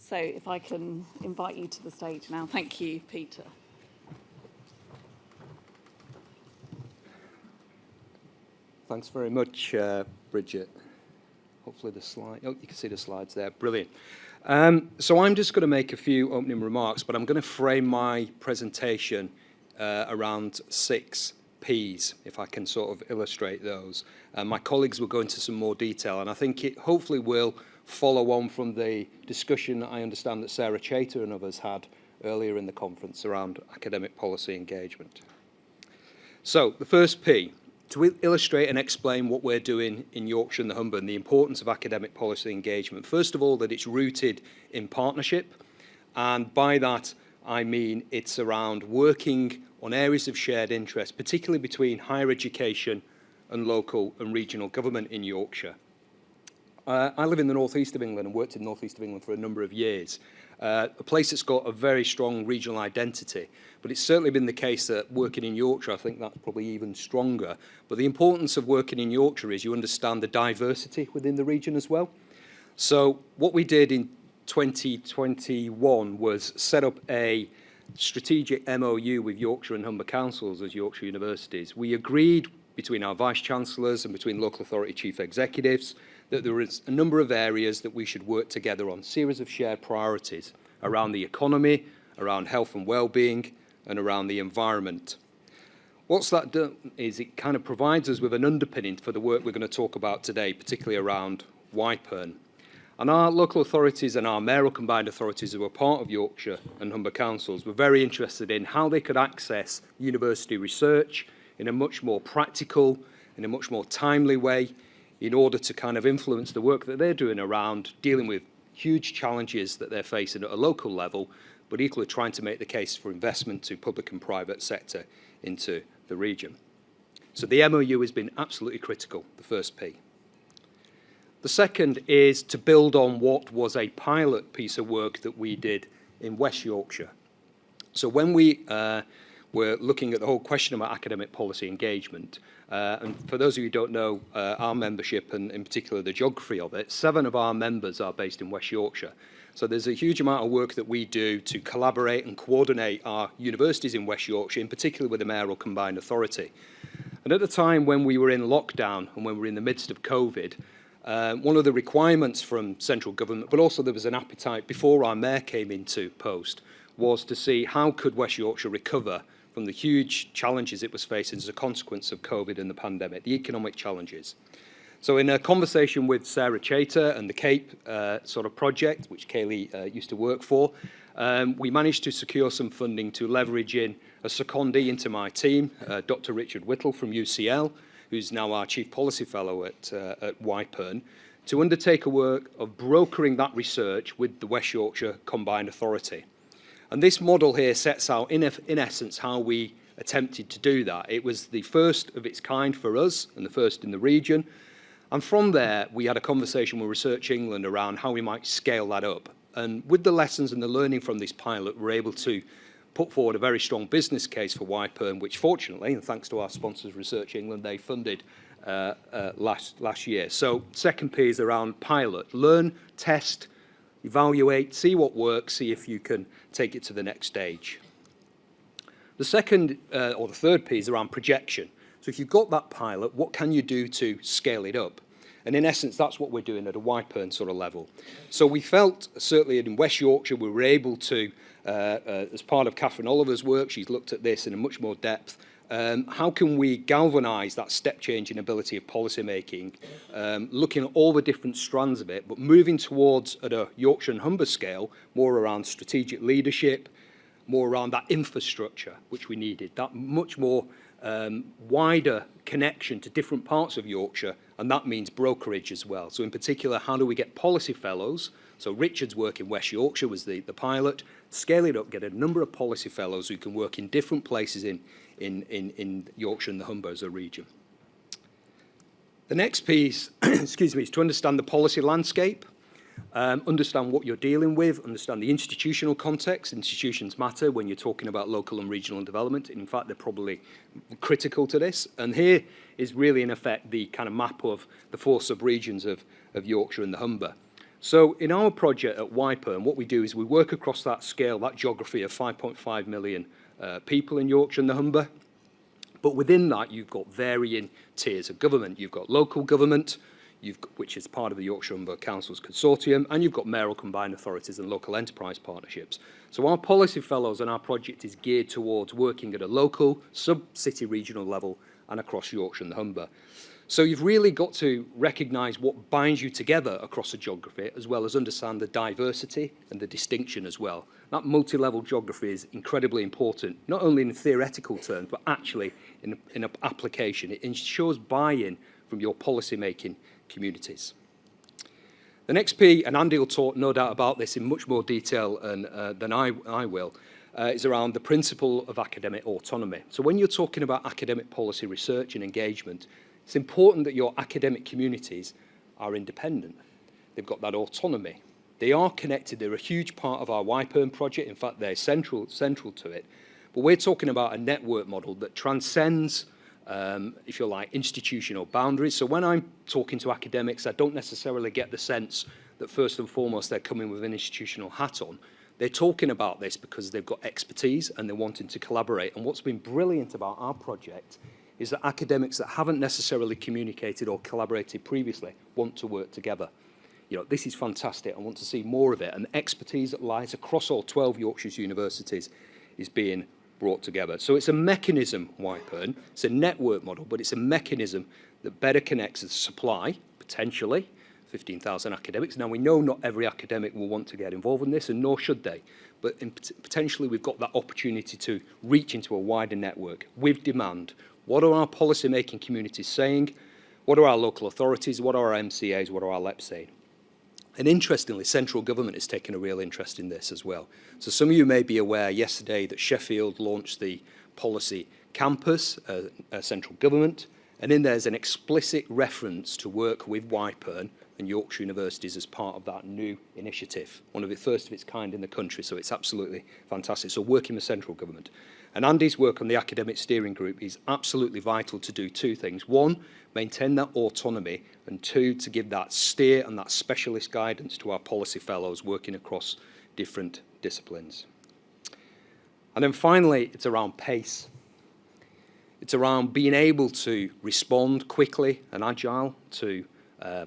So if I can invite you to the stage now. Thank you, Peter. Thanks very much, Bridget. Hopefully the slide, oh, you can see the slides there, brilliant. So I'm just going to make a few opening remarks, but I'm going to frame my presentation around 6 Ps, if I can sort of illustrate those. My colleagues will go into some more detail, and I think it hopefully will follow on from the discussion that I understand that Sarah Chater and others had earlier in the conference around academic policy engagement. So the first P, to illustrate and explain what we're doing in Yorkshire and the Humber and the importance of academic policy engagement. First of all, that it's rooted in partnership, and by that I mean it's around working on areas of shared interest, particularly between higher education and local and regional government in Yorkshire. I live in the northeast of England and worked in the northeast of England for a number of years. A place that's got a very strong regional identity, but it's certainly been the case that working in Yorkshire, I think that's probably even stronger. But the importance of working in Yorkshire is you understand the diversity within the region as well. So what we did in 2021 was set up a strategic MOU with Yorkshire and Humber councils as Yorkshire universities. We agreed between our vice-chancellors and between local authority chief executives that there was a number of areas that we should work together on, series of shared priorities around the economy, around health and well-being, and around the environment. What's that done is it kind of provides us with an underpinning for the work we're going to talk about today, particularly around Y-PERN. And our local authorities and our mayoral combined authorities who are part of Yorkshire and Humber councils were very interested in how they could access university research in a much more practical, in a much more timely way, in order to kind of influence the work that they're doing around dealing with huge challenges that they're facing at a local level, but equally trying to make the case for investment to public and private sector into the region. So the MOU has been absolutely critical, the first P. The second is to build on what was a pilot piece of work that we did in West Yorkshire. So when we were looking at the whole question about academic policy engagement, and for those of you who don't know our membership and in particular the geography of it, 7 of our members are based in West Yorkshire. So there's a huge amount of work that we do to collaborate and coordinate our universities in West Yorkshire, in particular with the mayoral combined authority. And at the time when we were in lockdown and when we were in the midst of COVID, one of the requirements from central government, but also there was an appetite before our mayor came into post, was to see how could West Yorkshire recover from the huge challenges it was facing as a consequence of COVID and the pandemic, the economic challenges. So in a conversation with Sarah Chater and the CAPE sort of project, which Kaylee used to work for, we managed to secure some funding to leverage in a secondee into my team, Dr. Richard Whittle from UCL, who's now our Chief Policy Fellow at Y-PERN, to undertake a work of brokering that research with the West Yorkshire Combined Authority. And this model here sets out, in essence, how we attempted to do that. It was the first of its kind for us and the first in the region. And from there, we had a conversation with Research England around how we might scale that up. And with the lessons and the learning from this pilot, we're able to put forward a very strong business case for Y-PERN, which fortunately, and thanks to our sponsors, Research England, they funded last year. So second P is around pilot. Learn, test, evaluate, see what works, see if you can take it to the next stage. The second, or the third P is around projection. So if you've got that pilot, what can you do to scale it up? And in essence, that's what we're doing at a Y-PERN sort of level. So we felt, certainly in West Yorkshire, we were able to, as part of Catherine Oliver's work, she's looked at this in a much more depth, how can we galvanise that step change in ability of policy making, looking at all the different strands of it, but moving towards, at a Yorkshire and Humber scale, more around strategic leadership, more around that infrastructure which we needed, that much more wider connection to different parts of Yorkshire, and that means brokerage as well. So in particular, how do we get policy fellows? So Richard's work in West Yorkshire was the pilot. Scale it up, get a number of policy fellows who can work in different places in Yorkshire and the Humber as a region. The next piece, excuse me, is to understand the policy landscape, understand what you're dealing with, understand the institutional context. Institutions matter when you're talking about local and regional development. In fact, they're probably critical to this. And here is really, in effect, the kind of map of the 4 sub-regions of Yorkshire and the Humber. So in our project at Y-PERN, what we do is we work across that scale, that geography of 5.5 million people in Yorkshire and the Humber. But within that, you've got varying tiers of government. You've got local government, which is part of the Yorkshire Humber Council's consortium, and you've got mayoral combined authorities and local enterprise partnerships. So our policy fellows and our project is geared towards working at a local, sub-city regional level and across Yorkshire and the Humber. So you've really got to recognise what binds you together across a geography, as well as understand the diversity and the distinction as well. That multi-level geography is incredibly important, not only in theoretical terms, but actually in an application. It ensures buy-in from your policy-making communities. The next P, and Andy will talk no doubt about this in much more detail than I will, is around the principle of academic autonomy. So when you're talking about academic policy research and engagement, it's important that your academic communities are independent. They've got that autonomy. They are connected. They're a huge part of our Y-PERN project. In fact, they're central to it. But we're talking about a network model that transcends, if you like, institutional boundaries. So when I'm talking to academics, I don't necessarily get the sense that first and foremost they're coming with an institutional hat on. They're talking about this because they've got expertise and they're wanting to collaborate. And what's been brilliant about our project is that academics that haven't necessarily communicated or collaborated previously want to work together. You know, this is fantastic. I want to see more of it. And the expertise that lies across all 12 Yorkshire's universities is being brought together. So it's a mechanism, Y-PERN. It's a network model, but it's a mechanism that better connects the supply, potentially, 15,000 academics. Now, we know not every academic will want to get involved in this, and nor should they. But potentially, we've got that opportunity to reach into a wider network with demand. What are our policy-making communities saying? What are our local authorities? What are our MCAs? What are our LPIP saying? And interestingly, central government has taken a real interest in this as well. So some of you may be aware yesterday that Sheffield launched the policy campus, central government, and in there's an explicit reference to work with Y-PERN and Yorkshire universities as part of that new initiative, one of the first of its kind in the country, so it's absolutely fantastic. So working with central government. And Andy's work on the academic steering group is absolutely vital to do two things. One, maintain that autonomy, and two, to give that steer and that specialist guidance to our policy fellows working across different disciplines. And then finally, it's around pace. It's around being able to respond quickly and agile to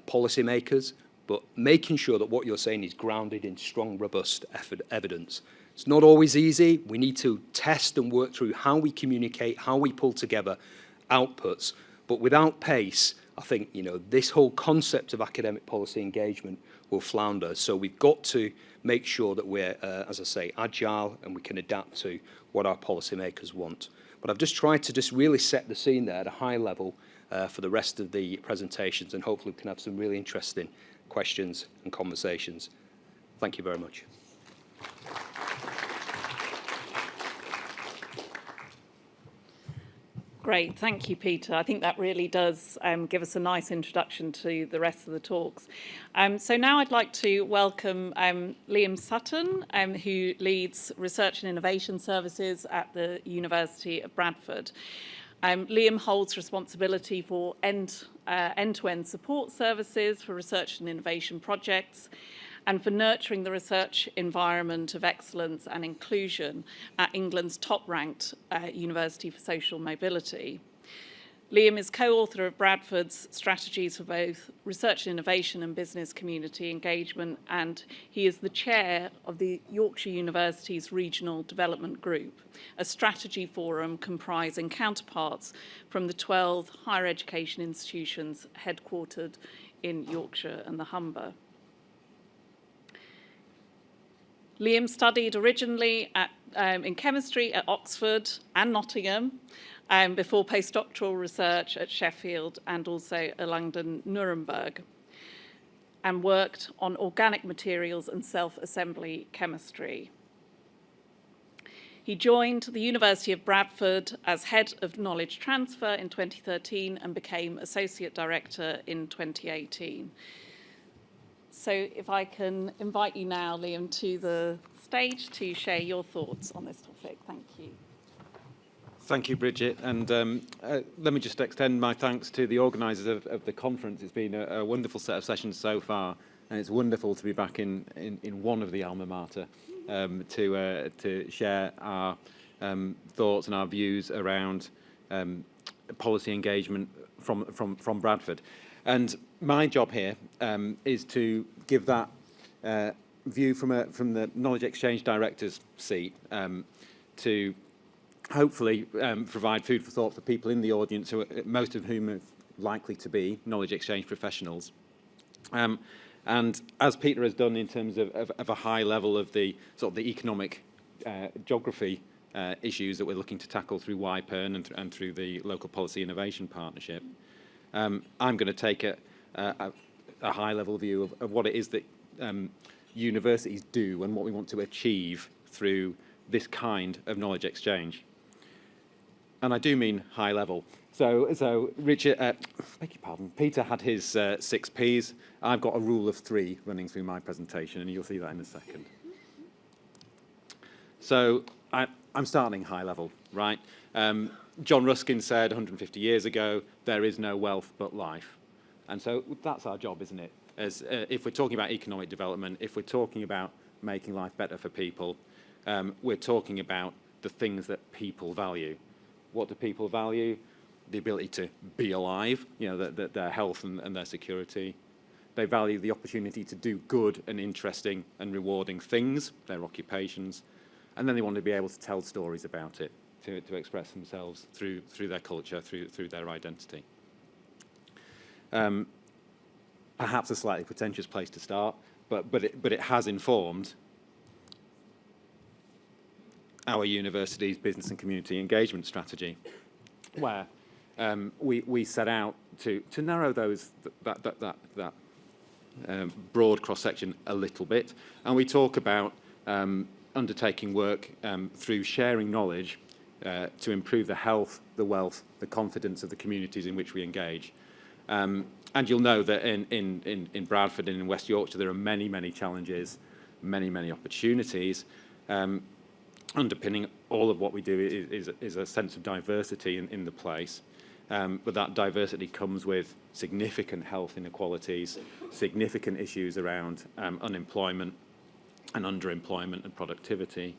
policymakers, but making sure that what you're saying is grounded in strong, robust evidence. It's not always easy. We need to test and work through how we communicate, how we pull together outputs. But without pace, I think, you know, this whole concept of academic policy engagement will flounder. So we've got to make sure that we're, as I say, agile and we can adapt to what our policymakers want. But I've just tried to just really set the scene there at a high level for the rest of the presentations, and hopefully we can have some really interesting questions and conversations. Thank you very much. Great, thank you, Peter. I think that really does give us a nice introduction to the rest of the talks. So now I'd like to welcome Liam Sutton, who leads Research and Innovation Services at the University of Bradford. Liam holds responsibility for end-to-end support services for research and innovation projects, and for nurturing the research environment of excellence and inclusion at England's top-ranked University for Social Mobility. Liam is co-author of Bradford's strategies for both research and innovation and business community engagement, and he is the chair of the Yorkshire University's Regional Development Group, a strategy forum comprising counterparts from the 12 higher education institutions headquartered in Yorkshire and the Humber. Liam studied originally in chemistry at Oxford and Nottingham, before postdoctoral research at Sheffield and also Erlangen Nuremberg, and worked on organic materials and self-assembly chemistry. He joined the University of Bradford as Head of Knowledge Transfer in 2013 and became Associate Director in 2018. So if I can invite you now, Liam, to the stage to share your thoughts on this topic. Thank you. Thank you, Bridget. And let me just extend my thanks to the organisers of the conference. It's been a wonderful set of sessions so far. and it's wonderful to be back in one of the alma mater to share our thoughts and our views around policy engagement from Bradford. And my job here is to give that view from the Knowledge Exchange Director's seat, to hopefully provide food for thought for people in the audience, most of whom are likely to be knowledge exchange professionals. And as Peter has done in terms of a high level of the sort of the economic geography issues that we're looking to tackle through Y-PERN and through the Local Policy Innovation Partnership, I'm going to take a high level view of what it is that universities do and what we want to achieve through this kind of knowledge exchange. And I do mean high level. So Richard, beg your pardon, Peter had his 6 Ps. I've got a rule of 3 running through my presentation, and you'll see that in a second. So I'm starting high level, right? John Ruskin said 150 years ago, there is no wealth but life. And so that's our job, isn't it? As if we're talking about economic development, if we're talking about making life better for people, we're talking about the things that people value. What do people value? The ability to be alive, their health and their security. They value the opportunity to do good and interesting and rewarding things, their occupations, and then they want to be able to tell stories about it, to express themselves through their culture, through their identity. Perhaps a slightly pretentious place to start, but it has informed our university's business and community engagement strategy, where we set out to narrow that broad cross-section a little bit, and we talk about undertaking work through sharing knowledge to improve the health, the wealth, the confidence of the communities in which we engage. And you'll know that in Bradford and in West Yorkshire there are many challenges, many opportunities. Underpinning all of what we do is a sense of diversity in the place. But that diversity comes with significant health inequalities, significant issues around unemployment and underemployment and productivity.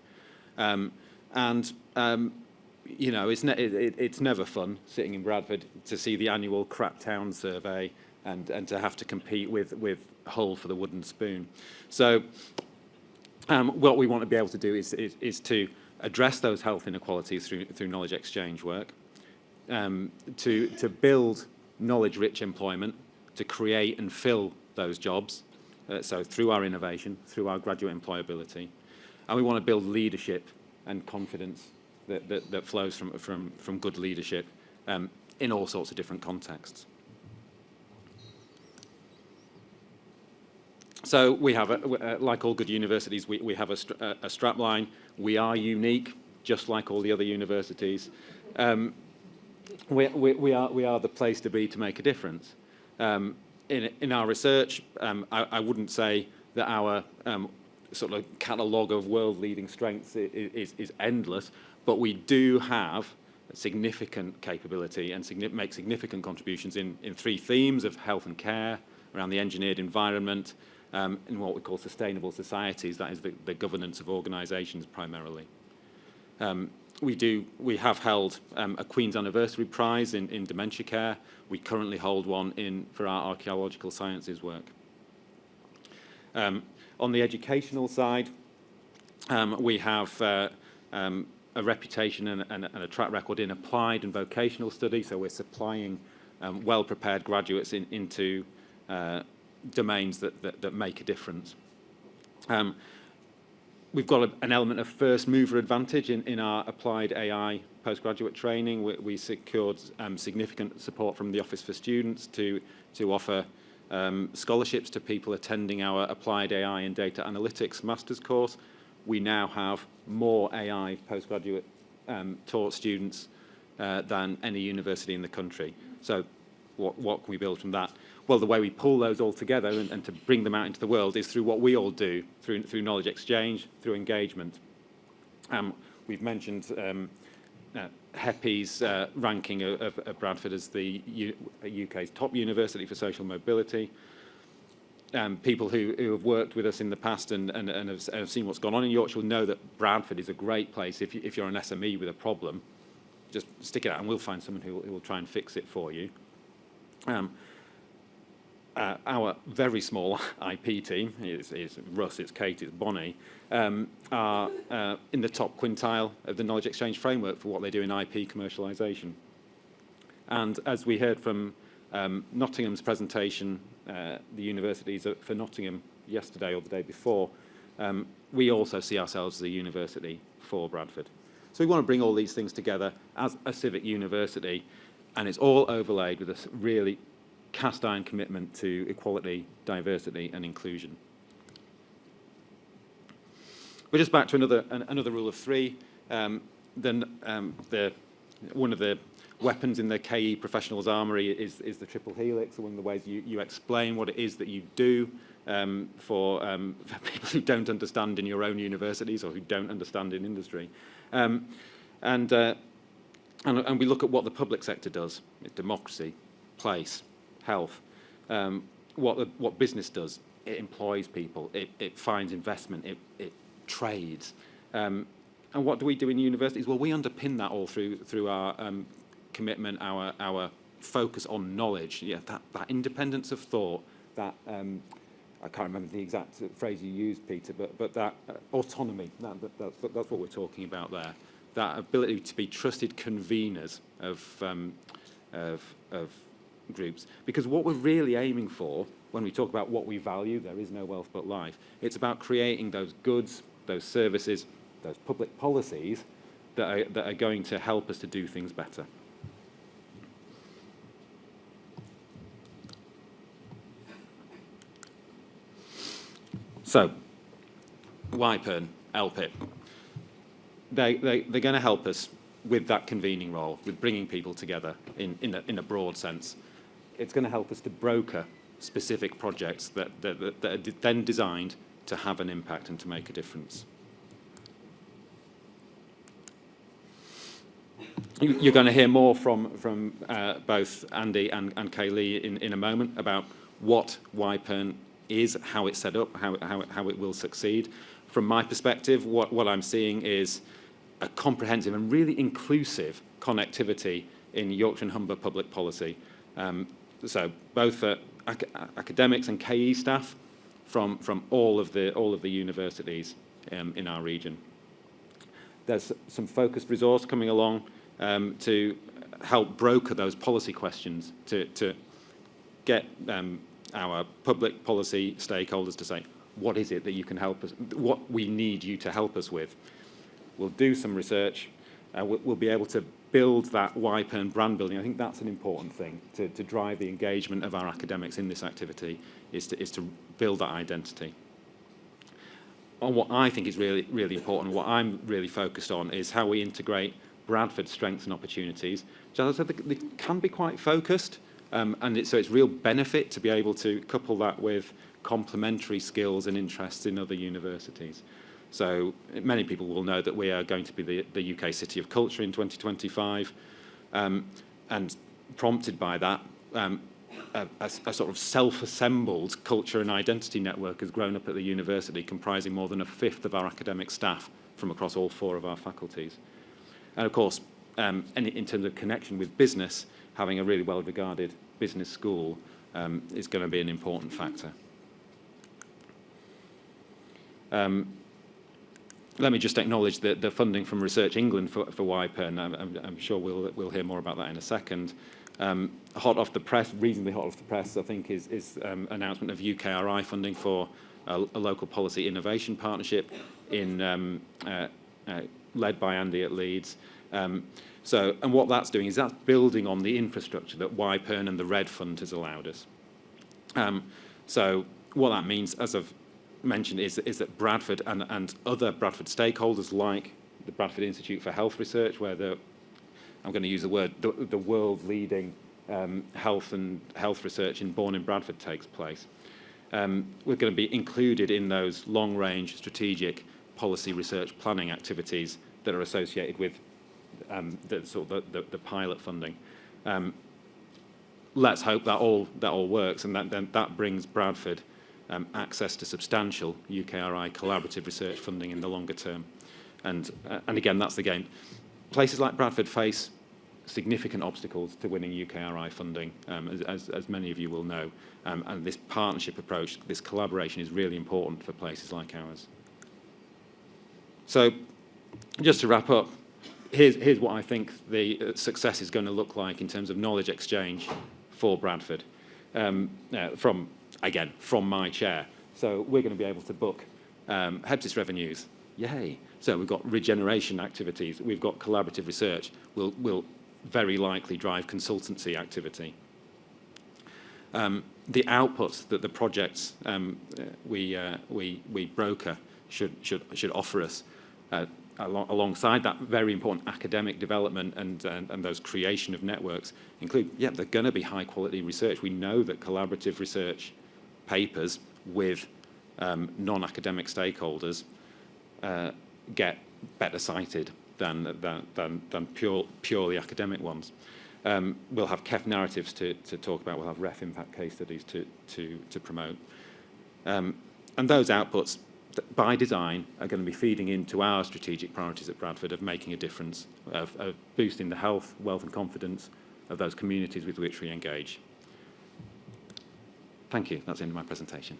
It's never fun sitting in Bradford to see the annual Crap Town survey and to have to compete with Hull for the wooden spoon. So what we want to be able to do is to address those health inequalities through knowledge exchange work, to build knowledge-rich employment, to create and fill those jobs, so through our innovation, through our graduate employability. And we want to build leadership and confidence that flows from good leadership in all sorts of different contexts. So we have, like all good universities, we have a strapline. We are unique, just like all the other universities. We are the place to be to make a difference. In our research, I wouldn't say that our sort of catalogue of world-leading strengths is endless, but we do have significant capability and make significant contributions in 3 themes of health and care, around the engineered environment, in what we call sustainable societies, that is the governance of organisations primarily. We have held a Queen's Anniversary Prize in dementia care. We currently hold one for our archaeological sciences work. On the educational side, we have a reputation and a track record in applied and vocational study, so we're supplying well-prepared graduates into domains that make a difference. We've got an element of first mover advantage in our applied AI postgraduate training. We secured significant support from the Office for Students to offer scholarships to people attending our applied AI and data analytics master's course. We now have more AI postgraduate taught students than any university in the country. So what can we build from that? Well, the way we pull those all together and to bring them out into the world is through what we all do, through knowledge exchange, through engagement. We've mentioned HEPI's ranking of Bradford as the UK's top university for social mobility. people who have worked with us in the past and have seen what's gone on in Yorkshire will know that Bradford is a great place. If you're an SME with a problem, just stick it out and we'll find someone who will try and fix it for you. Our very small IP team, is Russ, it's Kate, it's Bonnie, are in the top quintile of the knowledge exchange framework for what they do in IP commercialisation. And as we heard from Nottingham's presentation, the universities for Nottingham yesterday or the day before, we also see ourselves as a university for Bradford. So we want to bring all these things together as a civic university, and it's all overlaid with a really cast iron commitment to equality, diversity and inclusion. We're just back to another rule of three. One of the weapons in the KE professionals armoury is the triple helix. One of the ways you explain what it is that you do for people who don't understand in your own universities or who don't understand in industry. And we look at what the public sector does: democracy, place, health. What business does: it employs people, it finds investment, it trades. And what do we do in universities? Well, we underpin that all through our commitment, our focus on knowledge. Yeah, that independence of thought, that I can't remember the exact phrase you used, Peter, but that autonomy. That's what we're talking about there. That ability to be trusted conveners of groups. Because what we're really aiming for when we talk about what we value, there is no wealth but life, it's about creating those goods, those services, those public policies that are going to help us to do things better. So, Y-PERN, LPIP, they're going to help us with that convening role, with bringing people together in a broad sense. It's going to help us to broker specific projects that are then designed to have an impact and to make a difference. You're going to hear more from both Andy and Kaylee in a moment about what Y-PERN is, how it's set up, how it will succeed. From my perspective, what I'm seeing is a comprehensive and really inclusive connectivity in Yorkshire and Humber public policy. So both for academics and KE staff from all of the universities in our region. There's some focused resource coming along to help broker those policy questions, to get our public policy stakeholders to say, what is it that you can help us, what we need you to help us with. We'll do some research, we'll be able to build that Y-PERN brand building. I think that's an important thing to drive the engagement of our academics in this activity, is to build that identity. And what I think is really, really important, what I'm really focused on, is how we integrate Bradford's strengths and opportunities, which, as I said, they can be quite focused, so it's real benefit to be able to couple that with complementary skills and interests in other universities. So many people will know that we are going to be the UK City of Culture in 2025, and prompted by that, a sort of self-assembled culture and identity network has grown up at the university, comprising more than a fifth of our academic staff from across all 4 of our faculties. And of course, in terms of connection with business, having a really well-regarded business school is going to be an important factor. Let me just acknowledge the funding from Research England for Y-PERN. I'm sure we'll hear more about that in a second. Hot off the press, reasonably hot off the press, I think, is announcement of UKRI funding for a local policy innovation partnership led by Andy at Leeds. And what that's doing is that's building on the infrastructure that Y-PERN and the Red Fund has allowed us. So what that means, as I've mentioned, is that Bradford and other Bradford stakeholders, like the Bradford Institute for Health Research, where I'm going to use the word, the world's leading health research born in Bradford takes place. We're going to be included in those long-range strategic policy research planning activities that are associated with the pilot funding. Let's hope that all works, and that brings Bradford access to substantial UKRI collaborative research funding in the longer term. And again, that's the game. Places like Bradford face significant obstacles to winning UKRI funding, as many of you will know. And this partnership approach, this collaboration is really important for places like ours. So just to wrap up, here's what I think the success is going to look like in terms of knowledge exchange for Bradford, from my chair. So we're going to be able to book HEPSIS revenues. Yay. So we've got regeneration activities. We've got collaborative research. We'll very likely drive consultancy activity. The outputs that the projects we broker should offer us alongside that very important academic development and those creation of networks include, they're going to be high quality research. We know that collaborative research papers with non-academic stakeholders get better cited than purely academic ones. We'll have KEF narratives to talk about. We'll have REF impact case studies to promote. And those outputs, by design, are going to be feeding into our strategic priorities at Bradford of making a difference, of boosting the health, wealth and confidence of those communities with which we engage. Thank you. That's the end of my presentation.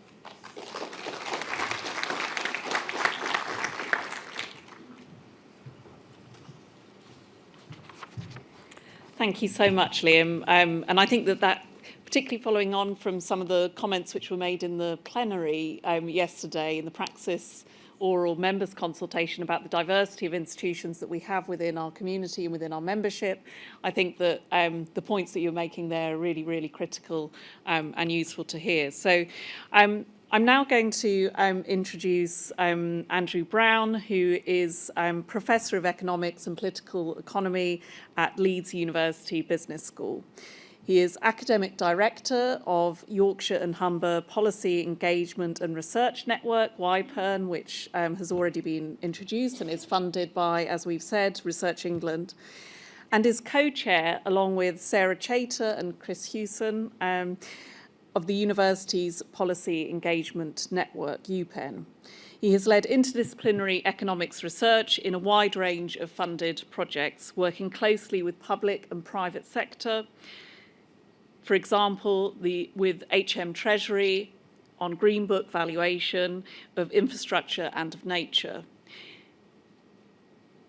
Thank you so much, Liam. And I think that particularly following on from some of the comments which were made in the plenary yesterday in the Praxis oral members consultation about the diversity of institutions that we have within our community and within our membership, I think that the points that you're making there are really, really critical and useful to hear. So I'm now going to introduce Andrew Brown, who is Professor of Economics and Political Economy at Leeds University Business School. He is Academic Director of Yorkshire and Humber Policy Engagement and Research Network, Y-PERN, which has already been introduced and is funded by, as we've said, Research England, and is co-chair, along with Sarah Chater and Chris Hewson, of the university's Policy Engagement Network, Y-PERN. He has led interdisciplinary economics research in a wide range of funded projects, working closely with public and private sector, for example, with HM Treasury on Green Book valuation of infrastructure and of nature.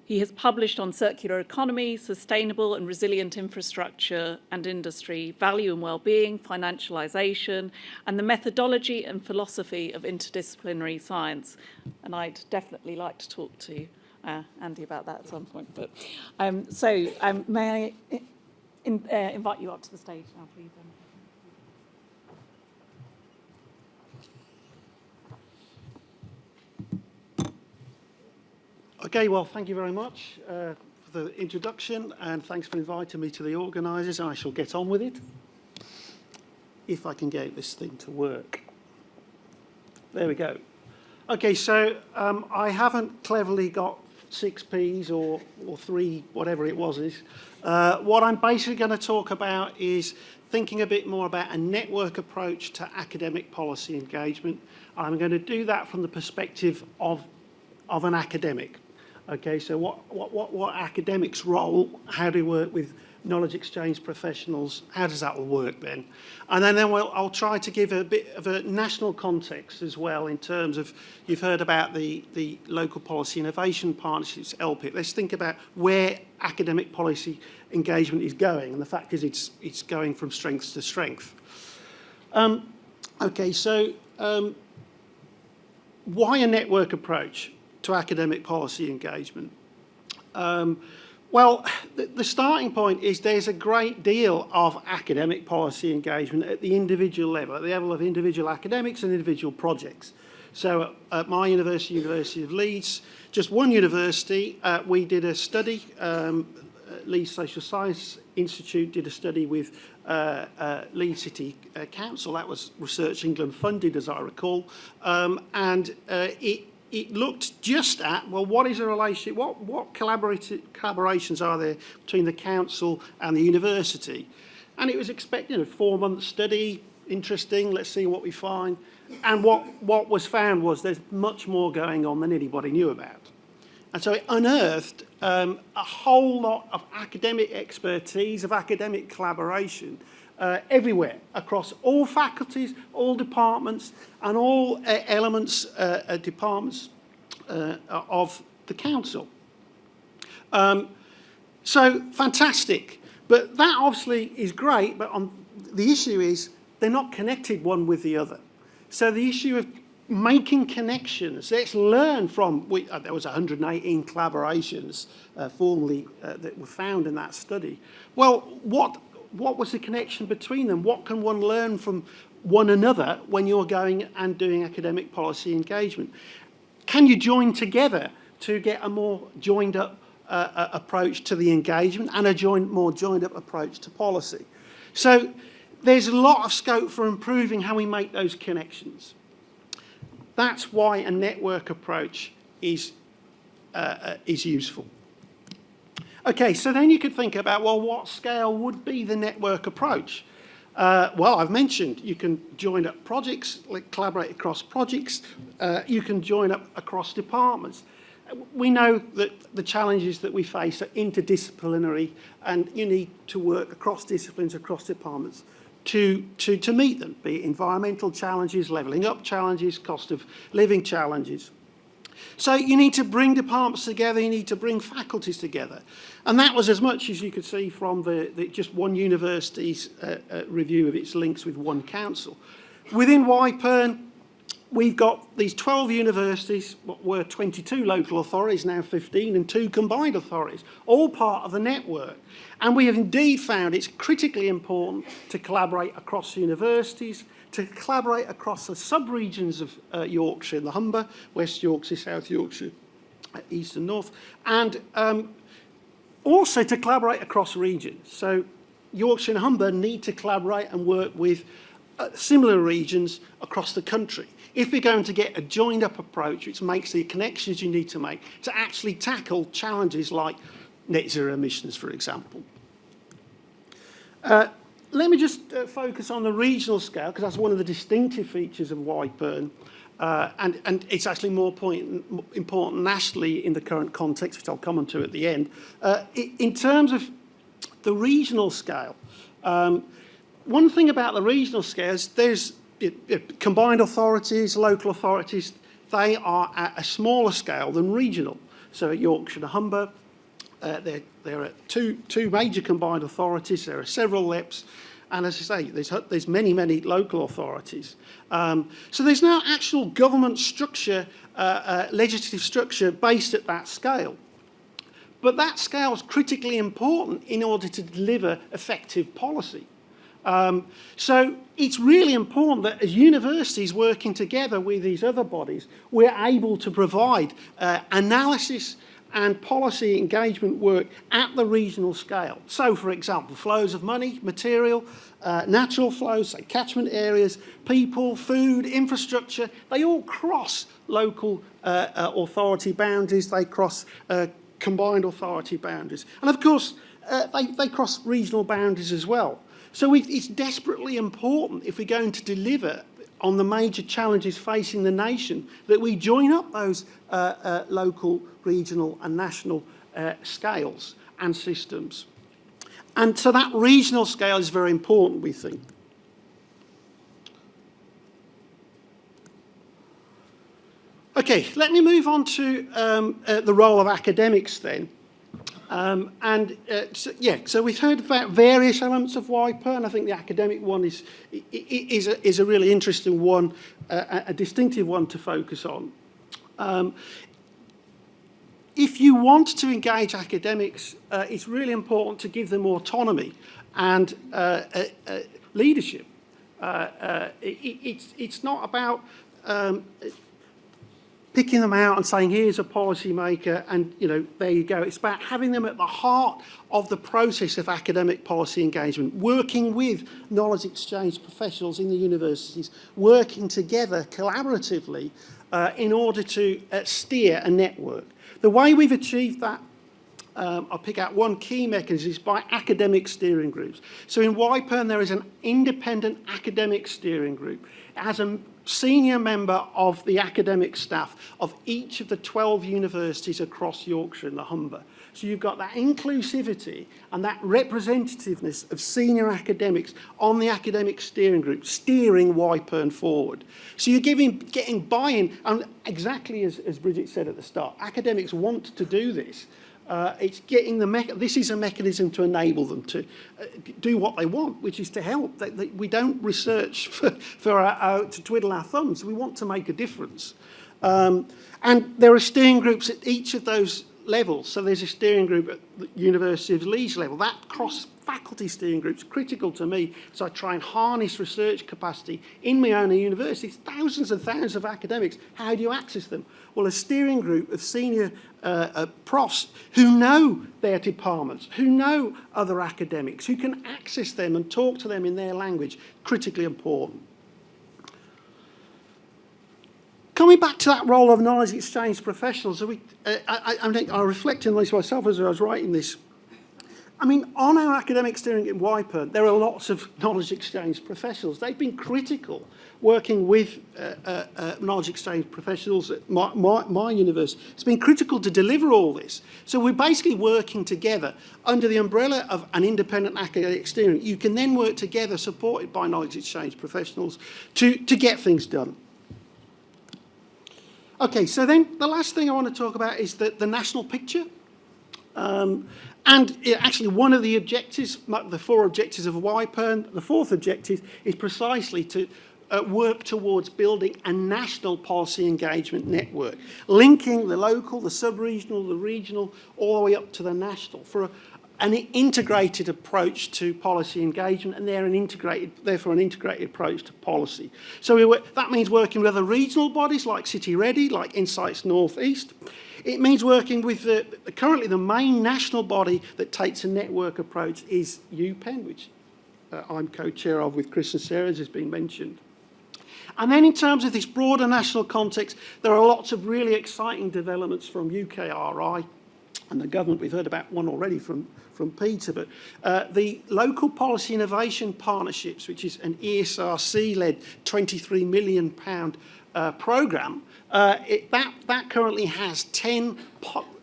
He has published on circular economy, sustainable and resilient infrastructure and industry, value and well-being, financialisation, and the methodology and philosophy of interdisciplinary science. And I'd definitely like to talk to Andy about that at some point. But may I invite you up to the stage now, please? Okay, well, thank you very much for the introduction, and thanks for inviting me to the organisers. I shall get on with it, if I can get this thing to work. There we go. Okay, so I haven't cleverly got 6 Ps or 3, whatever it was. What I'm basically going to talk about is thinking a bit more about a network approach to academic policy engagement. I'm going to do that from the perspective of an academic. Okay, so what academics' role, how do you work with knowledge exchange professionals, how does that all work then? And then I'll try to give a bit of a national context as well in terms of, you've heard about the local policy innovation partnerships, LPIP. Let's think about where academic policy engagement is going, and the fact is it's going from strength to strength. Okay, so why a network approach to academic policy engagement? Well, the starting point is there's a great deal of academic policy engagement at the individual level, at the level of individual academics and individual projects. So at my university, University of Leeds, just one university, we did a study, Leeds Social Science Institute did a study with Leeds City Council. That was Research England funded, as I recall, and it looked just at, well, what is a relationship, what collaborations are there between the council and the university? And it was expected, a 4-month study, interesting, let's see what we find. And what was found was there's much more going on than anybody knew about. And so it unearthed a whole lot of academic expertise, of academic collaboration everywhere, across all faculties, all departments, and all elements, departments of the council. So fantastic. But that obviously is great, but the issue is they're not connected one with the other. So the issue of making connections, let's learn from, there was 118 collaborations formally that were found in that study. Well, what was the connection between them? What can one learn from one another when you're going and doing academic policy engagement? Can you join together to get a more joined up approach to the engagement and a more joined up approach to policy? So there's a lot of scope for improving how we make those connections. That's why a network approach is useful. Okay, so then you could think about, well, what scale would be the network approach? Well, I've mentioned you can join up projects, like collaborate across projects. You can join up across departments. We know that the challenges that we face are interdisciplinary, and you need to work across disciplines, across departments to meet them, be it environmental challenges, levelling up challenges, cost of living challenges. So you need to bring departments together, you need to bring faculties together. And that was as much as you could see from the just one university's review of its links with one council. Within Y-PERN, we've got these 12 universities, what were 22 local authorities, now 15, and 2 combined authorities, all part of the network. And we have indeed found it's critically important to collaborate across universities, to collaborate across the sub-regions of Yorkshire, the Humber, West Yorkshire, South Yorkshire, East and North, and also to collaborate across regions. So Yorkshire and Humber need to collaborate and work with similar regions across the country if we're going to get a joined up approach which makes the connections you need to make to actually tackle challenges like net zero emissions, for example. Let me just focus on the regional scale, because that's one of the distinctive features of Y-PERN, and it's actually more important nationally in the current context, which I'll come on to at the end. In terms of the regional scale, one thing about the regional scale is there's combined authorities, local authorities, they are at a smaller scale than regional. So at Yorkshire and Humber, there are two major combined authorities, there are several LPIPs, and as I say, there's many, many local authorities. So there's no actual government structure, legislative structure based at that scale. But that scale is critically important in order to deliver effective policy. So it's really important that as universities working together with these other bodies, we're able to provide analysis and policy engagement work at the regional scale. So, for example, flows of money, material, natural flows, say catchment areas, people, food, infrastructure, they all cross local authority boundaries, they cross combined authority boundaries. And of course, they cross regional boundaries as well. So it's desperately important, if we're going to deliver on the major challenges facing the nation, that we join up those local, regional and national scales and systems. And so that regional scale is very important, we think. Okay, let me move on to the role of academics then. So we've heard about various elements of Y-PERN. I think the academic one is a really interesting one, a distinctive one to focus on. If you want to engage academics, it's really important to give them autonomy and leadership. It's not about picking them out and saying, here's a policy maker, and there you go. It's about having them at the heart of the process of academic policy engagement, working with knowledge exchange professionals in the universities, working together collaboratively in order to steer a network. The way we've achieved that, I'll pick out one key mechanism, is by academic steering groups. So in Y-PERN, there is an independent academic steering group. It has senior member of the academic staff of each of the 12 universities across Yorkshire and the Humber. So you've got that inclusivity and that representativeness of senior academics on the academic steering group, steering Y-PERN forward. So you're getting buy-in, and exactly as Bridget said at the start, academics want to do this. It's getting this is a mechanism to enable them to do what they want, which is to help. We don't research to twiddle our thumbs. We want to make a difference. And there are steering groups at each of those levels. So there's a steering group at the University of Leeds level. That cross-faculty steering group is critical to me, so I try and harness research capacity in my own university. It's thousands and thousands of academics. How do you access them? Well, a steering group of senior profs who know their departments, who know other academics, who can access them and talk to them in their language, critically important. Coming back to that role of knowledge exchange professionals, I reflected on this myself as I was writing this. I mean, on our academic steering at Y-PERN, there are lots of knowledge exchange professionals. They've been critical working with knowledge exchange professionals at my university. It's been critical to deliver all this. So we're basically working together under the umbrella of an independent academic steering. You can then work together, supported by knowledge exchange professionals, to get things done. Okay, so then the last thing I want to talk about is the national picture. Actually, one of the objectives, the 4 objectives of Y-PERN, the 4th objective is precisely to work towards building a national policy engagement network, linking the local, the sub-regional, the regional, all the way up to the national for an integrated approach to policy engagement, and therefore an integrated approach to policy. So that means working with other regional bodies like City Ready, like Insights North East. It means working with currently the main national body that takes a network approach is Y-PERN, which I'm co-chair of with Chris and Sarah, as has been mentioned. And then in terms of this broader national context, there are lots of really exciting developments from UKRI and the government. We've heard about one already from Peter, but the Local Policy Innovation Partnerships, which is an ESRC-led £23 million programme, that currently has 10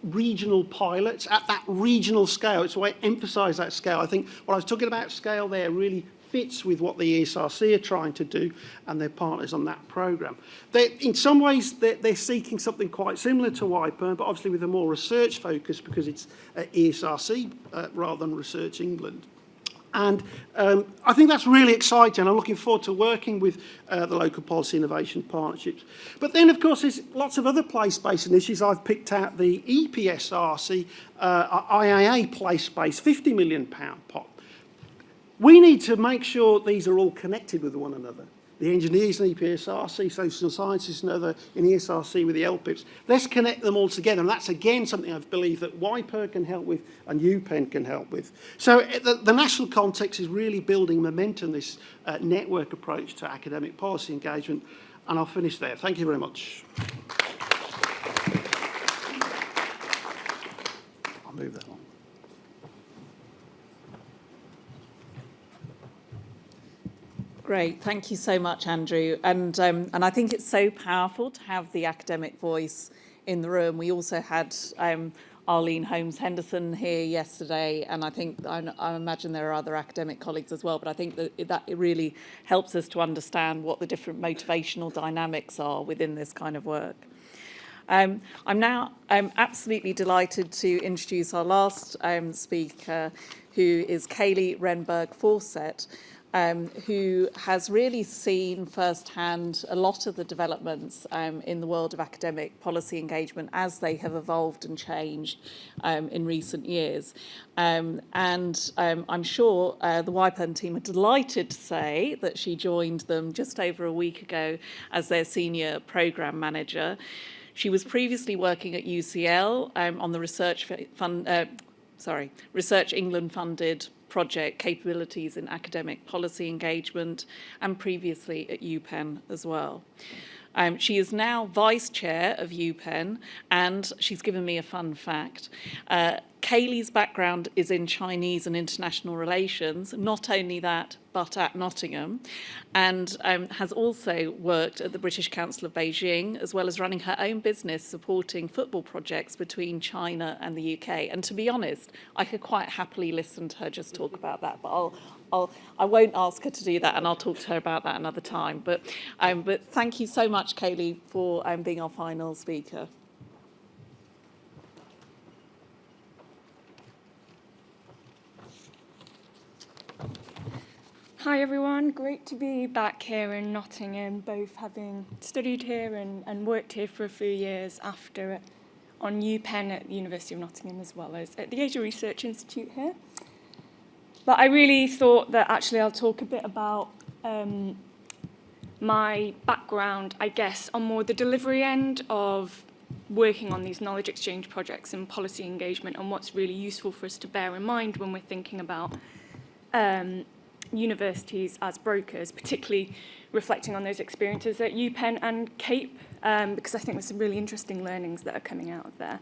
regional pilots at that regional scale. It's why I emphasise that scale. I think what I was talking about scale there really fits with what the ESRC are trying to do and their partners on that programme. In some ways, they're seeking something quite similar to Y-PERN, but obviously with a more research focus because it's ESRC rather than Research England. And I think that's really exciting. I'm looking forward to working with the Local Policy Innovation Partnerships. But then, of course, there's lots of other place-based initiatives. I've picked out the ESRC IAA place-based £50 million pot. We need to make sure these are all connected with one another. The engineers in ESRC, social sciences and other in ESRC with the LPIPs. Let's connect them all together. And that's, again, something I believe that Y-PERN can help with and Y-PERN can help with. So the national context is really building momentum, this network approach to academic policy engagement. And I'll finish there. Thank you very much. I'll move that on. Great, thank you so much, Andrew. And I think it's so powerful to have the academic voice in the room. We also had Arlene Holmes-Henderson here yesterday, and I imagine there are other academic colleagues as well, but I think that it really helps us to understand what the different motivational dynamics are within this kind of work. I'm absolutely delighted to introduce our last speaker, who is Kaylee Renberg-Fawcett, who has really seen firsthand a lot of the developments in the world of academic policy engagement as they have evolved and changed in recent years. And I'm sure the Y-PERN team are delighted to say that she joined them just over a week ago as their senior programme manager. She was previously working at UCL on the Research England funded project Capabilities in Academic Policy Engagement, and previously at Y-PERN as well. She is now Vice Chair of Y-PERN, and she's given me a fun fact. Kaylee's background is in Chinese and international relations, not only that, but at Nottingham, and has also worked at the British Council of Beijing, as well as running her own business supporting football projects between China and the UK. And to be honest, I could quite happily listen to her just talk about that, but I won't ask her to do that, and I'll talk to her about that another time. But thank you so much, Kaylee, for being our final speaker. Hi everyone, great to be back here in Nottingham, both having studied here and worked here for a few years after on Y-PERN at the University of Nottingham, as well as at the Asia Research Institute here. But I really thought that actually I'll talk a bit about my background, I guess, on more the delivery end of working on these knowledge exchange projects and policy engagement, and what's really useful for us to bear in mind when we're thinking about universities as brokers, particularly reflecting on those experiences at Y-PERN and CAPE, because I think there's some really interesting learnings that are coming out of there.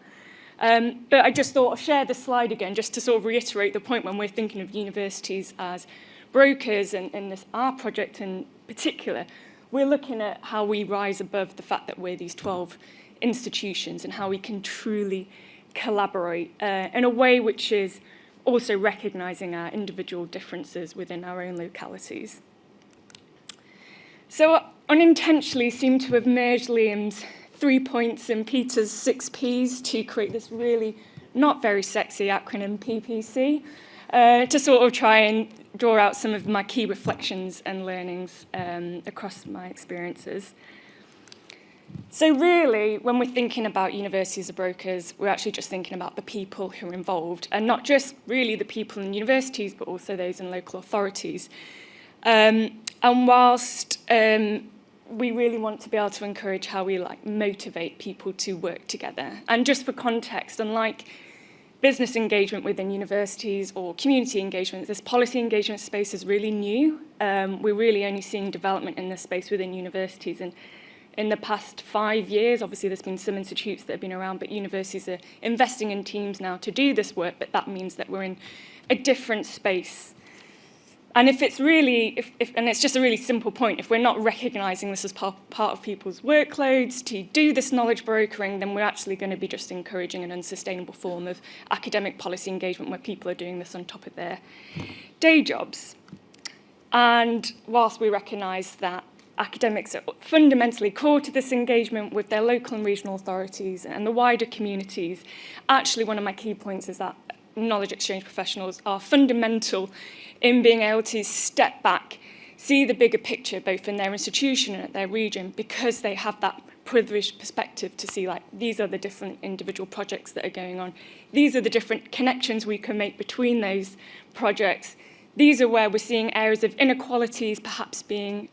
But I just thought I'd share this slide again just to sort of reiterate the point when we're thinking of universities as brokers, and in this our project in particular, we're looking at how we rise above the fact that we're these 12 institutions and how we can truly collaborate in a way which is also recognising our individual differences within our own localities. So I unintentionally seem to have merged Liam's 3 points and Peter's 6 Ps to create this really not very sexy acronym PPC, to sort of try and draw out some of my key reflections and learnings across my experiences. So really, when we're thinking about universities as brokers, we're actually just thinking about the people who are involved, and not just really the people in universities, but also those in local authorities. And whilst we really want to be able to encourage how we motivate people to work together. And just for context, unlike business engagement within universities or community engagement, this policy engagement space is really new. We're really only seeing development in this space within universities, and in the past 5 years, obviously there's been some institutes that have been around, but universities are investing in teams now to do this work, but that means that we're in a different space. And if it's really, and it's just a really simple point, if we're not recognising this as part of people's workloads to do this knowledge brokering, then we're actually going to be just encouraging an unsustainable form of academic policy engagement where people are doing this on top of their day jobs. And whilst we recognise that academics are fundamentally core to this engagement with their local and regional authorities and the wider communities, actually one of my key points is that knowledge exchange professionals are fundamental in being able to step back, see the bigger picture both in their institution and at their region, because they have that privileged perspective to see these are the different individual projects that are going on. These are the different connections we can make between those projects. These are where we're seeing areas of inequalities perhaps being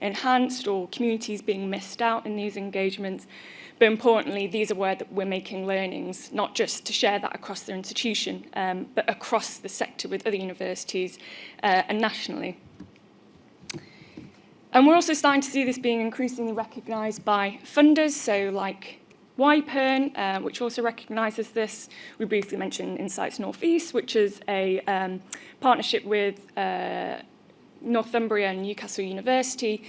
enhanced or communities being missed out in these engagements. But importantly, these are where we're making learnings, not just to share that across their institution, but across the sector with other universities and nationally. And we're also starting to see this being increasingly recognised by funders, so like Y-PERN, which also recognises this. We briefly mentioned Insights North East, which is a partnership with Northumbria and Newcastle University